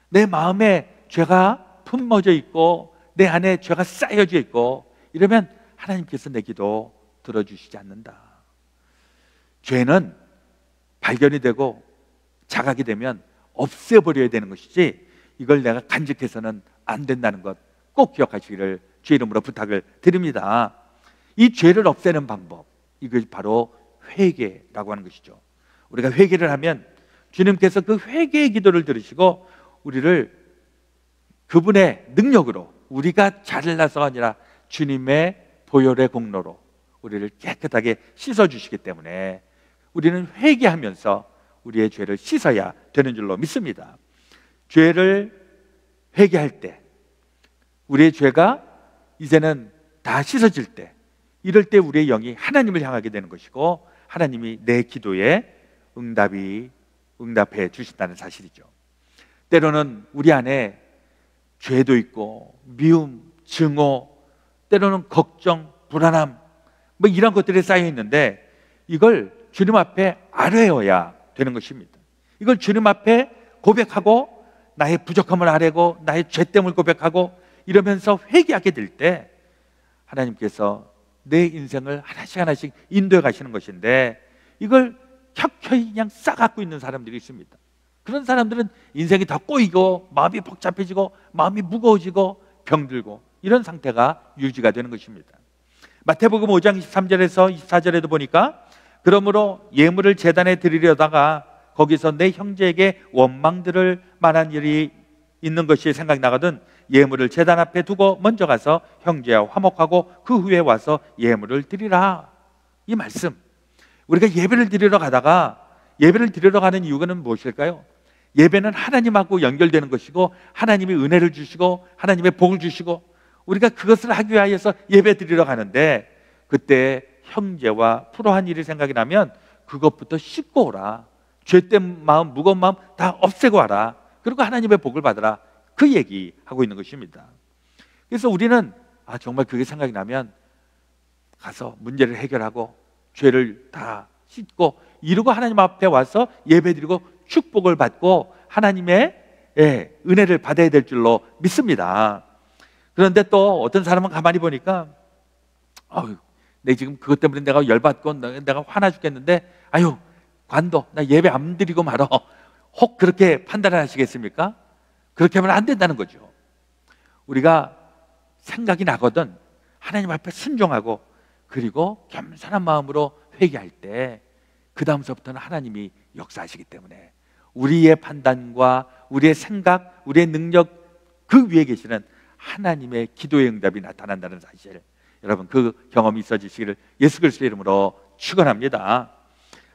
내 마음에 죄가 품어져 있고 내 안에 죄가 쌓여져 있고 이러면 하나님께서 내 기도 들어주시지 않는다. 죄는 발견이 되고 자각이 되면 없애버려야 되는 것이지 이걸 내가 간직해서는 안 된다는 것 꼭 기억하시기를 주의 이름으로 부탁을 드립니다. 이 죄를 없애는 방법, 이것이 바로 회개라고 하는 것이죠. 우리가 회개를 하면 주님께서 그 회개의 기도를 들으시고 우리를 그분의 능력으로 우리가 잘나서가 아니라 주님의 보혈의 공로로 우리를 깨끗하게 씻어주시기 때문에 우리는 회개하면서 우리의 죄를 씻어야 되는 줄로 믿습니다. 죄를 회개할 때 우리의 죄가 이제는 다 씻어질 때 이럴 때 우리의 영이 하나님을 향하게 되는 것이고 하나님이 내 기도에 응답해 주신다는 사실이죠. 때로는 우리 안에 죄도 있고 미움, 증오, 때로는 걱정, 불안함 뭐 이런 것들이 쌓여 있는데 이걸 주님 앞에 아뢰어야 되는 것입니다. 이걸 주님 앞에 고백하고 나의 부족함을 아뢰고 나의 죄됨을 고백하고 이러면서 회개하게 될 때 하나님께서 내 인생을 하나씩 하나씩 인도해 가시는 것인데 이걸 켜켜이 그냥 싸갖고 있는 사람들이 있습니다. 그런 사람들은 인생이 더 꼬이고 마음이 복잡해지고 마음이 무거워지고 병들고 이런 상태가 유지가 되는 것입니다. 마태복음 5장 23절에서 24절에도 보니까 그러므로 예물을 제단에 드리려다가 거기서 내 형제에게 원망 들을 만한 일이 있는 것이 생각나거든 예물을 제단 앞에 두고 먼저 가서 형제와 화목하고 그 후에 와서 예물을 드리라. 이 말씀, 우리가 예배를 드리러 가다가 예배를 드리러 가는 이유는 무엇일까요? 예배는 하나님하고 연결되는 것이고 하나님이 은혜를 주시고 하나님의 복을 주시고 우리가 그것을 하기 위하여서 예배 드리러 가는데 그때 형제와 풀어한 일이 생각이 나면 그것부터 씻고 오라. 죄된 마음, 무거운 마음 다 없애고 와라. 그리고 하나님의 복을 받으라. 그 얘기하고 있는 것입니다. 그래서 우리는 정말 그게 생각이 나면 가서 문제를 해결하고 죄를 다 씻고 이러고 하나님 앞에 와서 예배드리고 축복을 받고 하나님의 은혜를 받아야 될 줄로 믿습니다. 그런데 또 어떤 사람은 가만히 보니까 내 지금 그것 때문에 내가 열받고 내가 화나 죽겠는데 관도 나 예배 안 드리고 말어. 혹 그렇게 판단을 하시겠습니까? 그렇게 하면 안 된다는 거죠. 우리가 생각이 나거든 하나님 앞에 순종하고 그리고 겸손한 마음으로 회개할 때 그 다음서부터는 하나님이 역사하시기 때문에 우리의 판단과 우리의 생각, 우리의 능력 그 위에 계시는 하나님의 기도의 응답이 나타난다는 사실, 여러분 그 경험이 있어지시기를 예수 그리스도의 이름으로 축원합니다.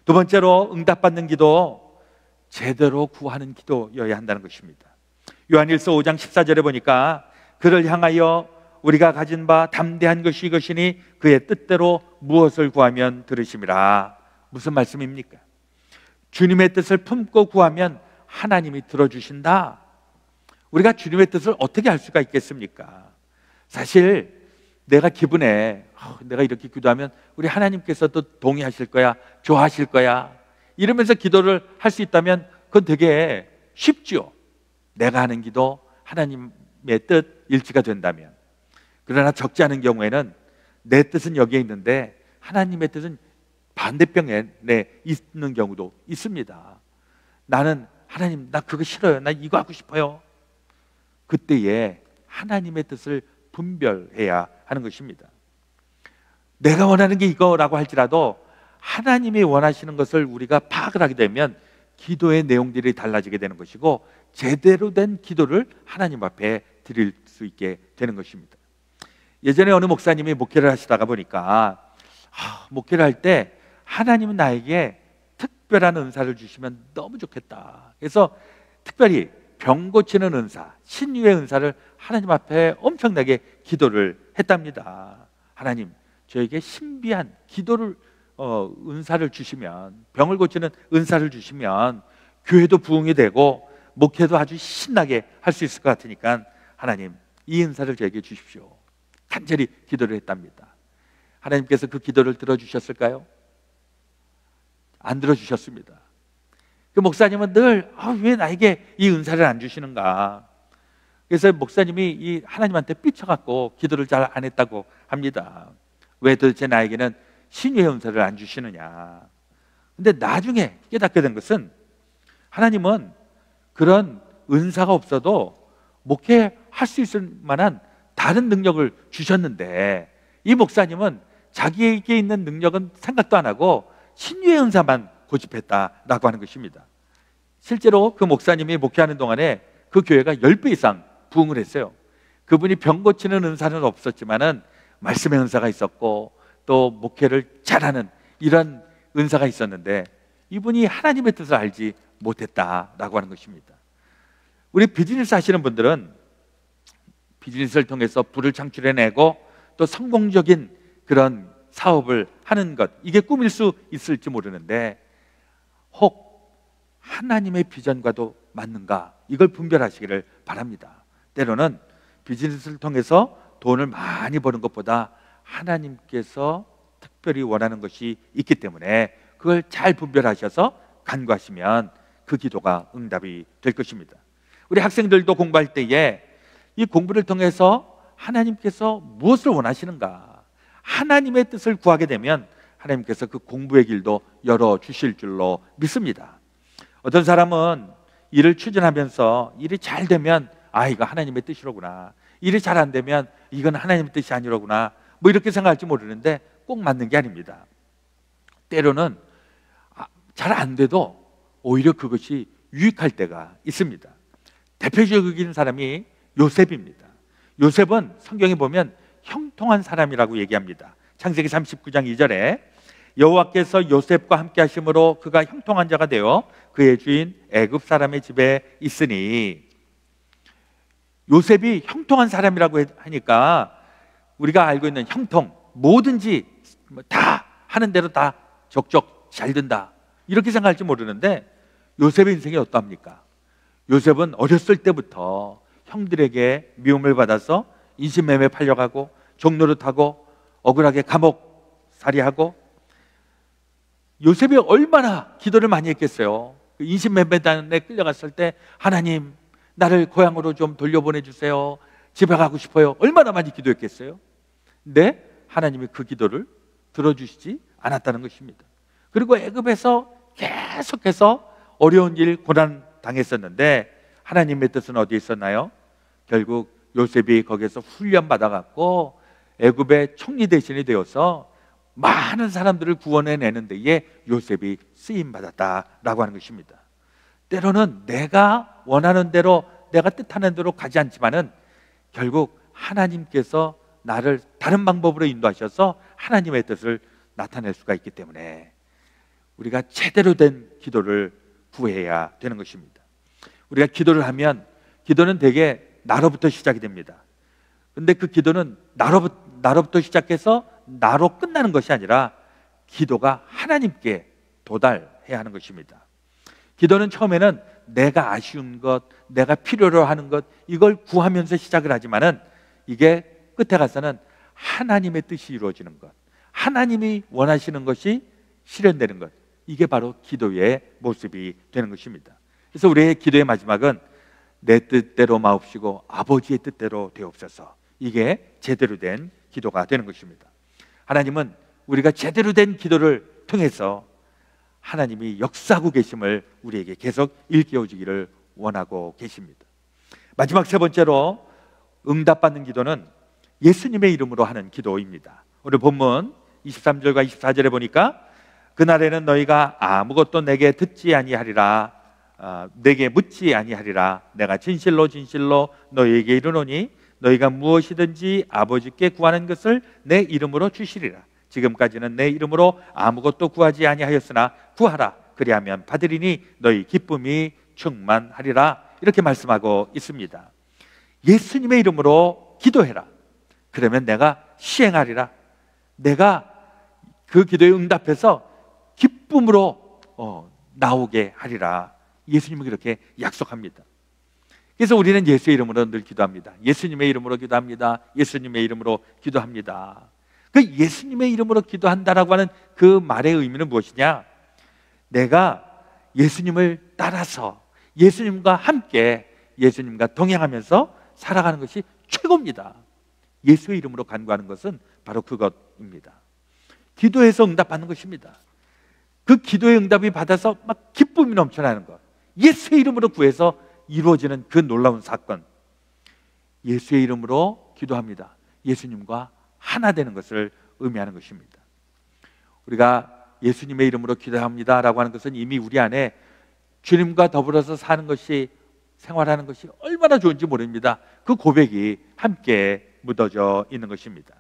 두 번째로 응답받는 기도, 제대로 구하는 기도여야 한다는 것입니다. 요한일서 5장 14절에 보니까 그를 향하여 우리가 가진 바 담대한 것이 이것이니 그의 뜻대로 무엇을 구하면 들으심이라. 무슨 말씀입니까? 주님의 뜻을 품고 구하면 하나님이 들어주신다. 우리가 주님의 뜻을 어떻게 할 수가 있겠습니까? 사실 내가 기분에 내가 이렇게 기도하면 우리 하나님께서도 동의하실 거야, 좋아하실 거야 이러면서 기도를 할 수 있다면 그건 되게 쉽죠. 내가 하는 기도 하나님의 뜻 일치가 된다면. 그러나 적지 않은 경우에는 내 뜻은 여기에 있는데 하나님의 뜻은 반대편에 있는 경우도 있습니다. 나는 하나님, 나 그거 싫어요. 나 이거 하고 싶어요. 그때에 하나님의 뜻을 분별해야 하는 것입니다. 내가 원하는 게 이거라고 할지라도 하나님이 원하시는 것을 우리가 파악을 하게 되면 기도의 내용들이 달라지게 되는 것이고 제대로 된 기도를 하나님 앞에 드릴 수 있게 되는 것입니다. 예전에 어느 목사님이 목회를 하시다가 보니까 목회를 할 때 하나님은 나에게 특별한 은사를 주시면 너무 좋겠다. 그래서 특별히 병 고치는 은사, 신유의 은사를 하나님 앞에 엄청나게 기도를 했답니다. 하나님, 저에게 신비한 기도를 은사를 주시면, 병을 고치는 은사를 주시면 교회도 부흥이 되고 목회도 아주 신나게 할 수 있을 것 같으니까 하나님, 이 은사를 저에게 주십시오. 간절히 기도를 했답니다. 하나님께서 그 기도를 들어주셨을까요? 안 들어주셨습니다. 그 목사님은 늘 왜 나에게 이 은사를 안 주시는가? 그래서 목사님이 이 하나님한테 삐쳐갖고 기도를 잘 안 했다고 합니다. 왜 도대체 나에게는 신유의 은사를 안 주시느냐? 근데 나중에 깨닫게 된 것은 하나님은 그런 은사가 없어도 목회할 수 있을 만한 다른 능력을 주셨는데 이 목사님은 자기에게 있는 능력은 생각도 안 하고 신유의 은사만 고집했다라고 하는 것입니다. 실제로 그 목사님이 목회하는 동안에 그 교회가 10배 이상 부흥을 했어요. 그분이 병 고치는 은사는 없었지만은 말씀의 은사가 있었고 또 목회를 잘하는 이런 은사가 있었는데 이분이 하나님의 뜻을 알지 못했다라고 하는 것입니다. 우리 비즈니스 하시는 분들은 비즈니스를 통해서 부를 창출해내고 또 성공적인 그런 사업을 하는 것, 이게 꿈일 수 있을지 모르는데 혹 하나님의 비전과도 맞는가? 이걸 분별하시기를 바랍니다. 때로는 비즈니스를 통해서 돈을 많이 버는 것보다 하나님께서 특별히 원하는 것이 있기 때문에 그걸 잘 분별하셔서 간구하시면 그 기도가 응답이 될 것입니다. 우리 학생들도 공부할 때에 이 공부를 통해서 하나님께서 무엇을 원하시는가? 하나님의 뜻을 구하게 되면 하나님께서 그 공부의 길도 열어주실 줄로 믿습니다. 어떤 사람은 일을 추진하면서 일이 잘 되면 이거 하나님의 뜻이로구나, 일이 잘 안 되면 이건 하나님의 뜻이 아니로구나, 뭐 이렇게 생각할지 모르는데 꼭 맞는 게 아닙니다. 때로는 잘 안 돼도 오히려 그것이 유익할 때가 있습니다. 대표적인 사람이 요셉입니다. 요셉은 성경에 보면 형통한 사람이라고 얘기합니다. 창세기 39장 2절에 여호와께서 요셉과 함께 하심으로 그가 형통한 자가 되어 그의 주인 애굽 사람의 집에 있으니, 요셉이 형통한 사람이라고 하니까 우리가 알고 있는 형통, 뭐든지 다 하는 대로 다 적적 잘 된다 이렇게 생각할지 모르는데 요셉의 인생이 어떠합니까? 요셉은 어렸을 때부터 형들에게 미움을 받아서 인신매매 팔려가고 종노릇하고 억울하게 감옥 살이하고, 요셉이 얼마나 기도를 많이 했겠어요. 인신매매단에 끌려갔을 때 하나님, 나를 고향으로 좀 돌려보내주세요, 집에 가고 싶어요, 얼마나 많이 기도했겠어요. 근데 하나님이 그 기도를 들어주시지 않았다는 것입니다. 그리고 애굽에서 계속해서 어려운 일, 고난 당했었는데 하나님의 뜻은 어디에 있었나요? 결국 요셉이 거기에서 훈련받아갖고 애굽의 총리 대신이 되어서 많은 사람들을 구원해내는 데에 요셉이 쓰임받았다라고 하는 것입니다. 때로는 내가 원하는 대로, 내가 뜻하는 대로 가지 않지만은 결국 하나님께서 나를 다른 방법으로 인도하셔서 하나님의 뜻을 나타낼 수가 있기 때문에 우리가 제대로 된 기도를 구해야 되는 것입니다. 우리가 기도를 하면 기도는 대개 나로부터 시작이 됩니다. 근데 그 기도는 나로부터 시작해서 나로 끝나는 것이 아니라 기도가 하나님께 도달해야 하는 것입니다. 기도는 처음에는 내가 아쉬운 것, 내가 필요로 하는 것, 이걸 구하면서 시작을 하지만은 이게 끝에 가서는 하나님의 뜻이 이루어지는 것, 하나님이 원하시는 것이 실현되는 것, 이게 바로 기도의 모습이 되는 것입니다. 그래서 우리의 기도의 마지막은 내 뜻대로 마옵시고 아버지의 뜻대로 되옵소서, 이게 제대로 된 기도가 되는 것입니다. 하나님은 우리가 제대로 된 기도를 통해서 하나님이 역사하고 계심을 우리에게 계속 일깨워주기를 원하고 계십니다. 마지막 세 번째로 응답받는 기도는 예수님의 이름으로 하는 기도입니다. 오늘 본문 23절과 24절에 보니까 그날에는 너희가 아무것도 내게 듣지 아니하리라, 내게 묻지 아니하리라. 내가 진실로 진실로 너희에게 이르노니 너희가 무엇이든지 아버지께 구하는 것을 내 이름으로 주시리라. 지금까지는 내 이름으로 아무것도 구하지 아니하였으나 구하라. 그리하면 받으리니 너희 기쁨이 충만하리라. 이렇게 말씀하고 있습니다. 예수님의 이름으로 기도해라. 그러면 내가 시행하리라. 내가 그 기도에 응답해서 기쁨으로 나오게 하리라. 예수님은 그렇게 약속합니다. 그래서 우리는 예수의 이름으로 늘 기도합니다. 예수님의 이름으로 기도합니다. 예수님의 이름으로 기도합니다. 그 예수님의 이름으로 기도한다라고 하는 그 말의 의미는 무엇이냐? 내가 예수님을 따라서 예수님과 함께 예수님과 동행하면서 살아가는 것이 최고입니다. 예수의 이름으로 간구하는 것은 바로 그것입니다. 기도해서 응답받는 것입니다. 그 기도의 응답이 받아서 막 기쁨이 넘쳐나는 것, 예수의 이름으로 구해서 이루어지는 그 놀라운 사건, 예수의 이름으로 기도합니다. 예수님과 하나 되는 것을 의미하는 것입니다. 우리가 예수님의 이름으로 기도합니다라고 하는 것은 이미 우리 안에 주님과 더불어서 사는 것이, 생활하는 것이 얼마나 좋은지 모릅니다. 그 고백이 함께 묻어져 있는 것입니다.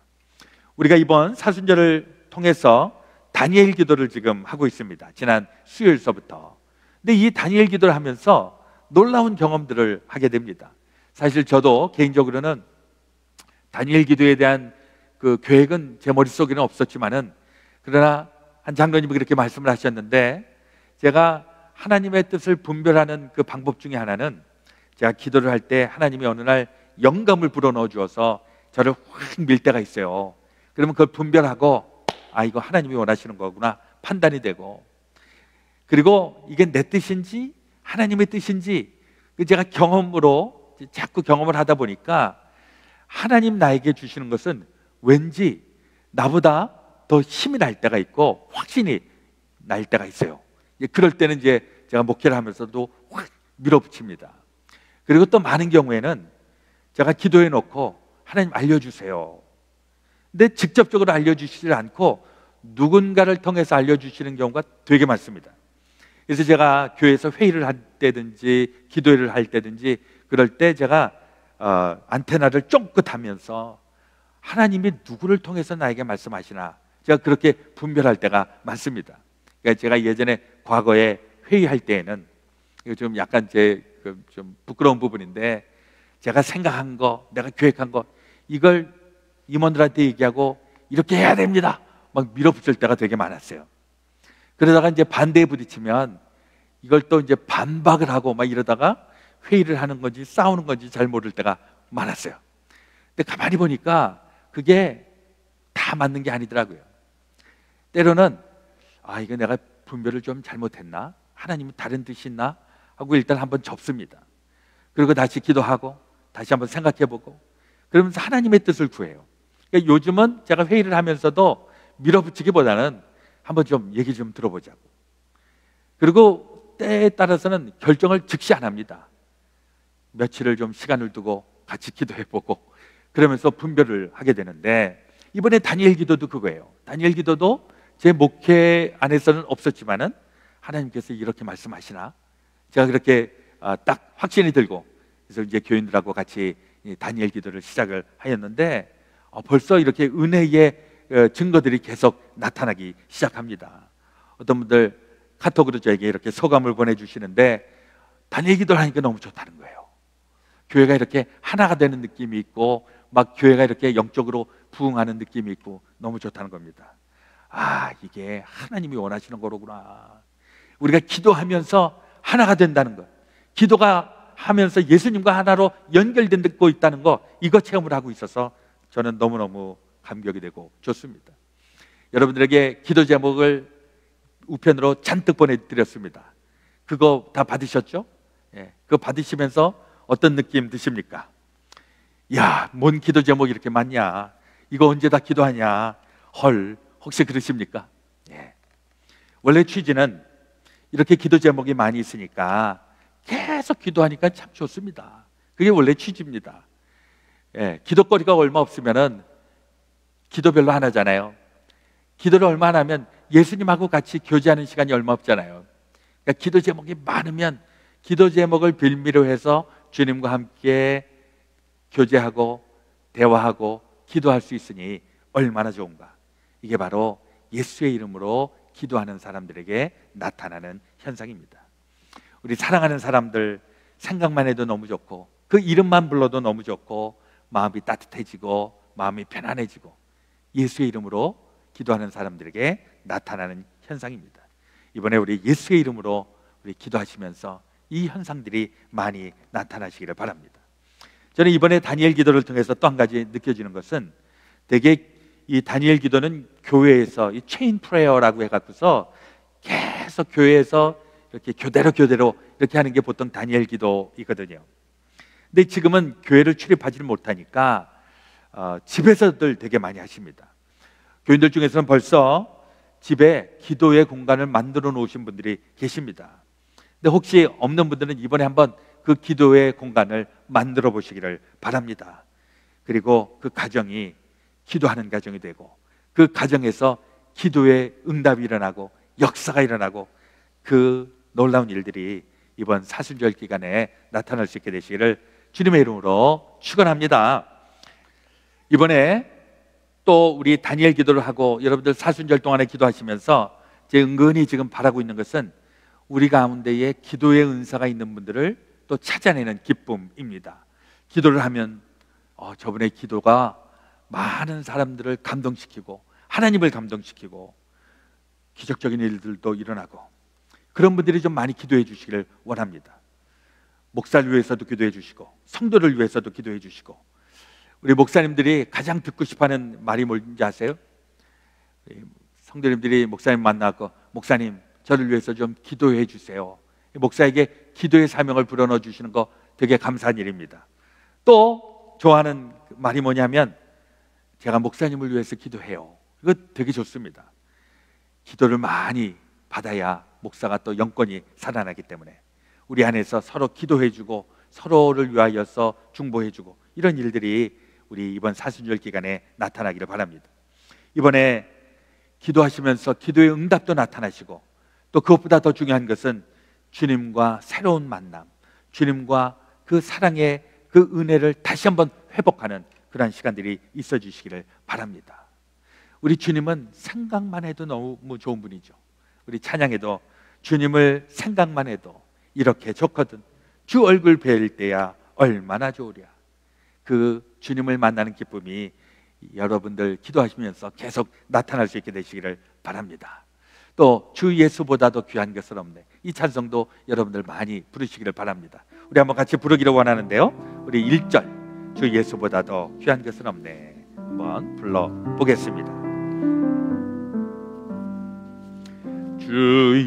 우리가 이번 사순절을 통해서 다니엘 기도를 지금 하고 있습니다. 지난 수요일서부터. 근데 이 다니엘 기도를 하면서 놀라운 경험들을 하게 됩니다. 사실 저도 개인적으로는 다니엘 기도에 대한 그 계획은 제 머릿속에는 없었지만은, 그러나 한 장로님이 그렇게 말씀을 하셨는데, 제가 하나님의 뜻을 분별하는 그 방법 중에 하나는, 제가 기도를 할 때 하나님이 어느 날 영감을 불어넣어 주어서 저를 확 밀 때가 있어요. 그러면 그걸 분별하고, 아, 이거 하나님이 원하시는 거구나 판단이 되고, 그리고 이게 내 뜻인지 하나님의 뜻인지 제가 경험으로 자꾸 경험을 하다 보니까 하나님 나에게 주시는 것은 왠지 나보다 더 힘이 날 때가 있고 확신이 날 때가 있어요. 그럴 때는 이제 제가 목회를 하면서도 확 밀어붙입니다. 그리고 또 많은 경우에는 제가 기도해 놓고 하나님 알려주세요. 근데 직접적으로 알려주시지 않고 누군가를 통해서 알려주시는 경우가 되게 많습니다. 그래서 제가 교회에서 회의를 할 때든지 기도회를 할 때든지 그럴 때 제가 안테나를 쫑긋하면서 하나님이 누구를 통해서 나에게 말씀하시나, 제가 그렇게 분별할 때가 많습니다. 그러니까 제가 예전에 과거에 회의할 때에는, 이거 좀 약간 좀 부끄러운 부분인데, 제가 생각한 거, 내가 계획한 거, 이걸 임원들한테 얘기하고 이렇게 해야 됩니다 막 밀어붙일 때가 되게 많았어요. 그러다가 이제 반대에 부딪히면 이걸 또 이제 반박을 하고 막 이러다가 회의를 하는 건지 싸우는 건지 잘 모를 때가 많았어요. 근데 가만히 보니까 그게 다 맞는 게 아니더라고요. 때로는 아, 이거 내가 분별을 좀 잘못했나? 하나님은 다른 뜻이 있나? 하고 일단 한번 접습니다. 그리고 다시 기도하고 다시 한번 생각해보고 그러면서 하나님의 뜻을 구해요. 그러니까 요즘은 제가 회의를 하면서도 밀어붙이기보다는 한번 좀 얘기 좀 들어보자고. 그리고 때에 따라서는 결정을 즉시 안 합니다. 며칠을 좀 시간을 두고 같이 기도해보고 그러면서 분별을 하게 되는데, 이번에 다니엘 기도도 그거예요. 다니엘 기도도 제 목회 안에서는 없었지만은 하나님께서 이렇게 말씀하시나? 제가 그렇게 딱 확신이 들고, 그래서 이제 교인들하고 같이 다니엘 기도를 시작을 하였는데 벌써 이렇게 은혜의 증거들이 계속 나타나기 시작합니다. 어떤 분들 카톡으로 저에게 이렇게 소감을 보내주시는데, 다니엘 기도를 하니까 너무 좋다는 거예요. 교회가 이렇게 하나가 되는 느낌이 있고 막 교회가 이렇게 영적으로 부흥하는 느낌이 있고 너무 좋다는 겁니다. 아, 이게 하나님이 원하시는 거로구나. 우리가 기도하면서 하나가 된다는 것, 기도가 하면서 예수님과 하나로 연결되고 있다는 거, 이거 체험을 하고 있어서 저는 너무너무 감격이 되고 좋습니다. 여러분들에게 기도 제목을 우편으로 잔뜩 보내드렸습니다. 그거 다 받으셨죠? 예, 그거 받으시면서 어떤 느낌 드십니까? 야, 뭔 기도 제목이 이렇게 많냐? 이거 언제 다 기도하냐? 헐, 혹시 그러십니까? 예. 원래 취지는 이렇게 기도 제목이 많이 있으니까 계속 기도하니까 참 좋습니다. 그게 원래 취지입니다. 예, 기도거리가 얼마 없으면은 기도 별로 안 하잖아요. 기도를 얼마 안 하면 예수님하고 같이 교제하는 시간이 얼마 없잖아요. 그러니까 기도 제목이 많으면 기도 제목을 빌미로 해서 주님과 함께 교제하고 대화하고 기도할 수 있으니 얼마나 좋은가. 이게 바로 예수의 이름으로 기도하는 사람들에게 나타나는 현상입니다. 우리 사랑하는 사람들 생각만 해도 너무 좋고 그 이름만 불러도 너무 좋고 마음이 따뜻해지고 마음이 편안해지고 예수의 이름으로 기도하는 사람들에게 나타나는 현상입니다. 이번에 우리 예수의 이름으로 우리 기도하시면서 이 현상들이 많이 나타나시기를 바랍니다. 저는 이번에 다니엘 기도를 통해서 또 한 가지 느껴지는 것은 되게 이 다니엘 기도는 교회에서 이 체인 프레어라고 해갖고서 계속 교회에서 이렇게 교대로 이렇게 하는 게 보통 다니엘 기도이거든요. 근데 지금은 교회를 출입하지를 못하니까 집에서들 되게 많이 하십니다. 교인들 중에서는 벌써 집에 기도의 공간을 만들어 놓으신 분들이 계십니다. 근데 혹시 없는 분들은 이번에 한번 그 기도의 공간을 만들어 보시기를 바랍니다. 그리고 그 가정이 기도하는 가정이 되고 그 가정에서 기도의 응답이 일어나고 역사가 일어나고 그 놀라운 일들이 이번 사순절 기간에 나타날 수 있게 되시기를 주님의 이름으로 축원합니다. 이번에 또 우리 다니엘 기도를 하고 여러분들 사순절 동안에 기도하시면서 제 은근히 지금 바라고 있는 것은 우리 가운데에 기도의 은사가 있는 분들을 또 찾아내는 기쁨입니다. 기도를 하면 저분의 기도가 많은 사람들을 감동시키고 하나님을 감동시키고 기적적인 일들도 일어나고 그런 분들이 좀 많이 기도해 주시기를 원합니다. 목사를 위해서도 기도해 주시고 성도를 위해서도 기도해 주시고 우리 목사님들이 가장 듣고 싶어하는 말이 뭔지 아세요? 성도님들이 목사님 만나고 목사님 저를 위해서 좀 기도해 주세요. 목사에게 기도의 사명을 불어넣어 주시는 거 되게 감사한 일입니다. 또 좋아하는 말이 뭐냐면 제가 목사님을 위해서 기도해요. 이거 되게 좋습니다. 기도를 많이 받아야 목사가 또 영권이 살아나기 때문에 우리 안에서 서로 기도해주고 서로를 위하여서 중보해주고 이런 일들이 우리 이번 사순절 기간에 나타나기를 바랍니다. 이번에 기도하시면서 기도의 응답도 나타나시고 또 그것보다 더 중요한 것은 주님과 새로운 만남, 주님과 그 사랑의 그 은혜를 다시 한번 회복하는 그런 시간들이 있어 주시기를 바랍니다. 우리 주님은 생각만 해도 너무 좋은 분이죠. 우리 찬양에도 주님을 생각만 해도 이렇게 좋거든 주 얼굴 뵐 때야 얼마나 좋으랴. 그 주님을 만나는 기쁨이 여러분들 기도하시면서 계속 나타날 수 있게 되시기를 바랍니다. 또 주 예수보다도 귀한 것은 없네. 이 찬송도 여러분들 많이 부르시기를 바랍니다. 우리 한번 같이 부르기를 원하는데요, 우리 1절 주 예수보다도 귀한 것은 없네 한번 불러보겠습니다. 주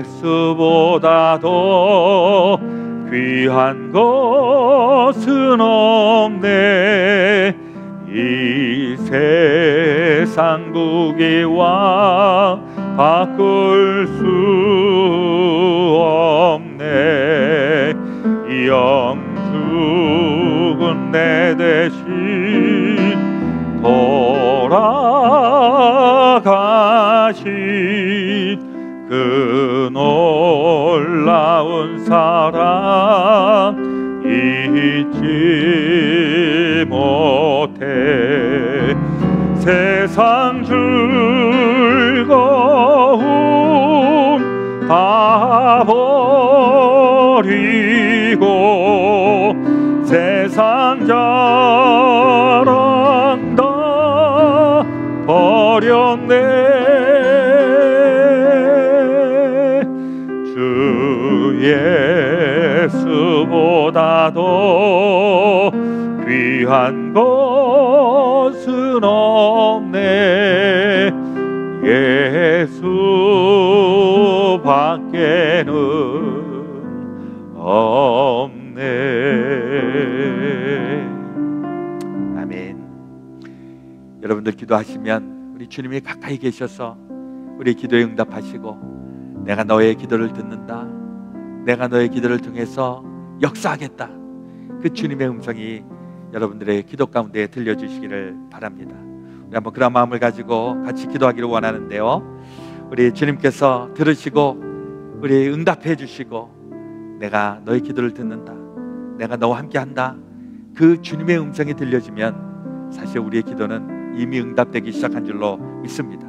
예수보다도 귀한 것은 없네. 이 세상 무게와 바꿀 수 없네. 영죽은 내 대신 돌아가신 그 놀라운 사랑 잊지 못해. 세상 즐거움 다 버리고 세상 자랑 다 버렸네. 주 예수보다도 귀한 것은 없네. 예수밖에는 없네. 아멘. 여러분들 기도하시면 우리 주님이 가까이 계셔서 우리 기도에 응답하시고 내가 너의 기도를 듣는다. 내가 너의 기도를 통해서 역사하겠다. 그 주님의 음성이 여러분들의 기도 가운데 들려주시기를 바랍니다. 우리 한번 그런 마음을 가지고 같이 기도하기를 원하는데요, 우리 주님께서 들으시고 우리 응답해 주시고 내가 너의 기도를 듣는다, 내가 너와 함께 한다, 그 주님의 음성이 들려지면 사실 우리의 기도는 이미 응답되기 시작한 줄로 믿습니다.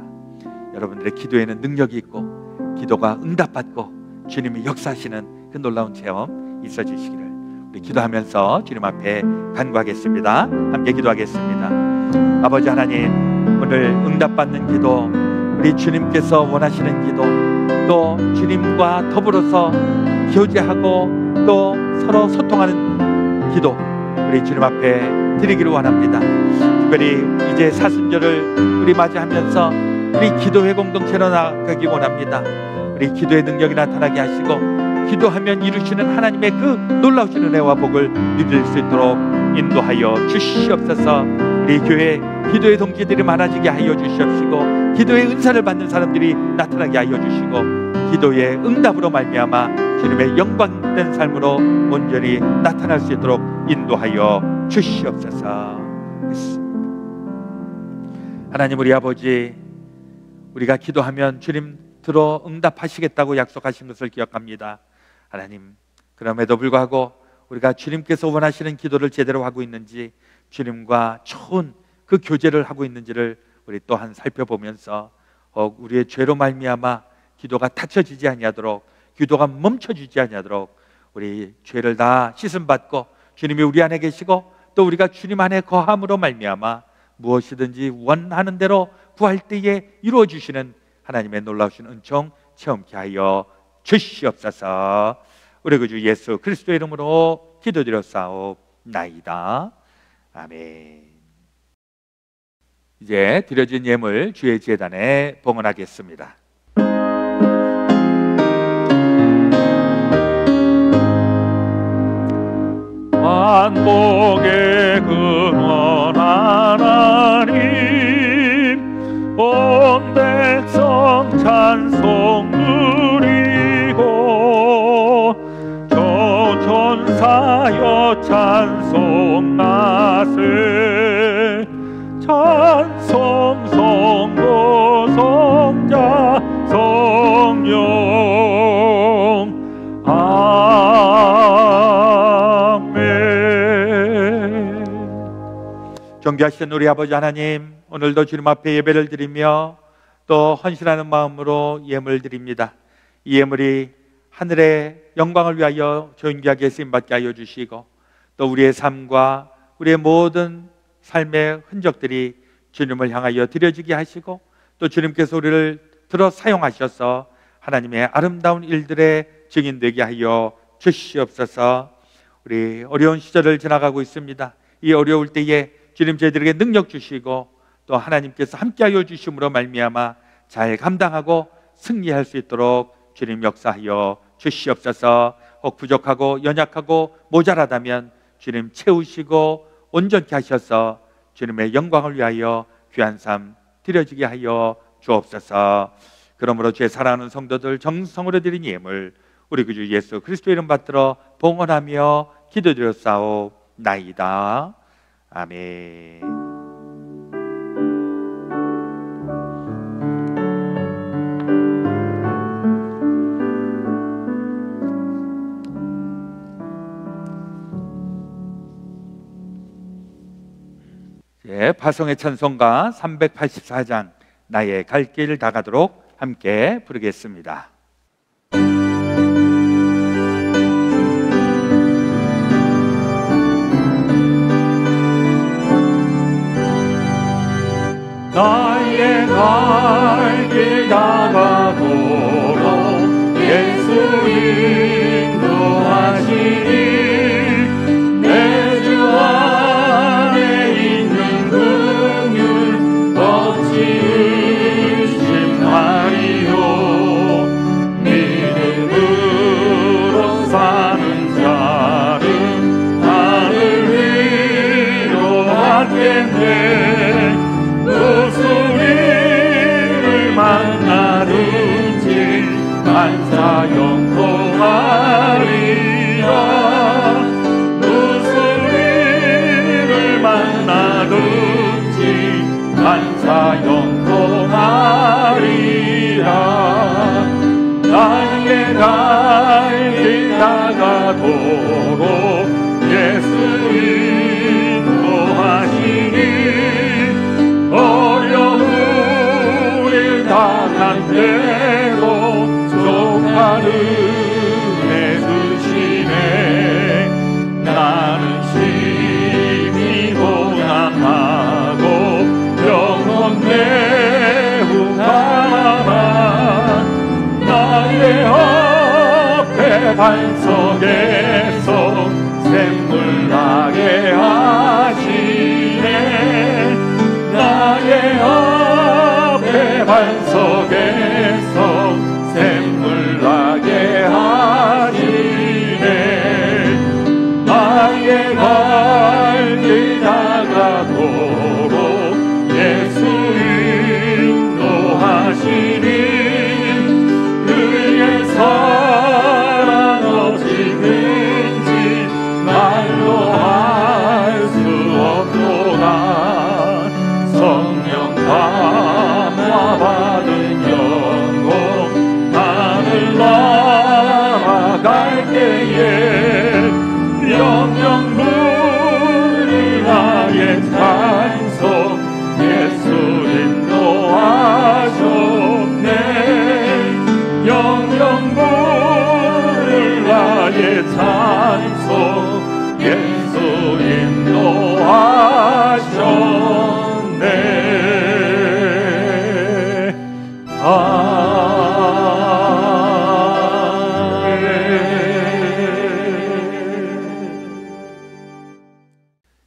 여러분들의 기도에는 능력이 있고 기도가 응답받고 주님이 역사하시는 그 놀라운 체험 있어 주시기를 우리 기도하면서 주님 앞에 간구하겠습니다. 함께 기도하겠습니다. 아버지 하나님, 오늘 응답받는 기도, 우리 주님께서 원하시는 기도, 또 주님과 더불어서 교제하고 또 서로 소통하는 기도, 우리 주님 앞에 드리기를 원합니다. 특별히 이제 사순절을 우리 맞이하면서 우리 기도회 공동체로 나가기 원합니다. 우리 기도의 능력이 나타나게 하시고 기도하면 이루시는 하나님의 그 놀라우신 은혜와 복을 누릴 수 있도록 인도하여 주시옵소서. 우리 교회 기도의 동지들이 많아지게 하여 주시옵시고 기도의 은사를 받는 사람들이 나타나게 하여 주시고 기도의 응답으로 말미암아 주님의 영광된 삶으로 온전히 나타날 수 있도록 인도하여 주시옵소서. 하나님, 우리 아버지, 우리가 기도하면 주님 들어 응답하시겠다고 약속하신 것을 기억합니다. 하나님, 그럼에도 불구하고 우리가 주님께서 원하시는 기도를 제대로 하고 있는지, 주님과 좋은 그 교제를 하고 있는지를 우리 또한 살펴보면서 우리의 죄로 말미암아 기도가 닫혀지지 아니하도록, 기도가 멈춰지지 아니하도록 우리 죄를 다 씻음받고 주님이 우리 안에 계시고 또 우리가 주님 안에 거함으로 말미암아 무엇이든지 원하는 대로 구할 때에 이루어 주시는 하나님의 놀라우신 은총 체험케 하여 주시옵소서. 우리 구주 예수 그리스도의 이름으로 기도드렸사옵나이다. 아멘. 이제 드려진 예물 주의 제단에 봉헌하겠습니다. 만복의 근원 하나님, 온 백성 찬송 드리고 조천사여 찬송하세. 찬송 성도 성자 성령 아멘. 존귀하신 우리 아버지 하나님, 오늘도 주님 앞에 예배를 드리며 또 헌신하는 마음으로 예물 드립니다. 이 예물이 하늘의 영광을 위하여 존귀하게 쓰임받게 하여 주시고 또 우리의 삶과 우리의 모든 삶의 흔적들이 주님을 향하여 드려지게 하시고 또 주님께서 우리를 들어 사용하셔서 하나님의 아름다운 일들의 증인되게 하여 주시옵소서. 우리 어려운 시절을 지나가고 있습니다. 이 어려울 때에 주님 저희들에게 능력 주시고 또 하나님께서 함께하여 주심으로 말미암아 잘 감당하고 승리할 수 있도록 주님 역사하여 주시옵소서. 혹 부족하고 연약하고 모자라다면 주님 채우시고 온전케 하셔서 주님의 영광을 위하여 귀한 삶 드려지게 하여 주옵소서. 그러므로 주의 사랑하는 성도들 정성으로 드린 예물 우리 구주 예수 그리스도의 이름 받들어 봉헌하며 기도드렸사옵나이다. 아멘. 파송의 찬송가 384장 나의 갈 길 다 가도록 함께 부르겠습니다. 나의 갈 길 다 가도록 예수 인도하시니 내 주 안에 있는 긍휼 어찌 의심하리요. 믿음으로 사는 자는 하늘 위로하겠네. 무슨 일을 만나든지 갈 만사 영통하리라. 무슨 일을 만나든지 만사 영통하리라. 나의 갈 길 나가도록 예수 인도하시니 어려운 일 당한 대로 족한 은혜 주시네. 나는 심히 고난하고 영혼 매우 가만 나의 앞에 반석에서 샘물 나게 하시네. 나의 앞에 반석에서 샘물 나게 하시네. 나의 갈 길 나가도록 예수 인도하시니 그의 사랑 어찌든지 말로 할 수 없도다. 성령 감화 받은 영혼 하늘 날아갈 때에 영영 부를 나의 찬송 예수 인도하셨네. 영영 부를 나의 찬송 예수 인도하셨네.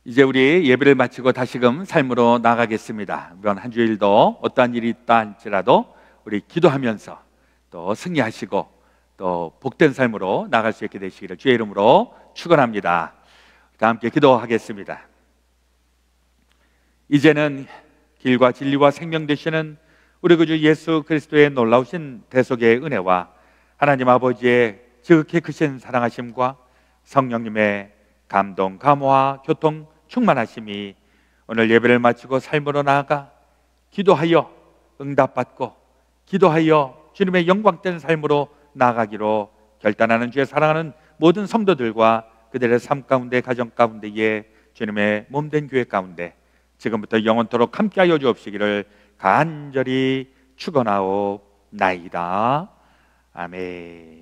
이제 우리 예배를 마치고 다시금 삶으로 나가겠습니다. 이번 한 주일도 어떠한 일이 있다 할지라도 우리 기도하면서 또 승리하시고 또 복된 삶으로 나갈 수 있게 되시기를 주의 이름으로 축원합니다. 다 함께 기도하겠습니다. 이제는 길과 진리와 생명 되시는 우리 구주 예수 그리스도의 놀라우신 대속의 은혜와 하나님 아버지의 지극히 크신 사랑하심과 성령님의 감동, 감화, 교통, 충만하심이 오늘 예배를 마치고 삶으로 나아가 기도하여 응답받고 기도하여 주님의 영광된 삶으로 나아가기로 결단하는 주의 사랑하는 모든 성도들과 그들의 삶 가운데, 가정 가운데에 주님의 몸된 교회 가운데 지금부터 영원토록 함께하여 주옵시기를 간절히 축원하옵나이다. 아멘.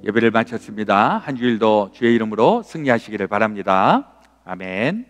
예배를 마쳤습니다. 한 주일도 주의 이름으로 승리하시기를 바랍니다. 아멘.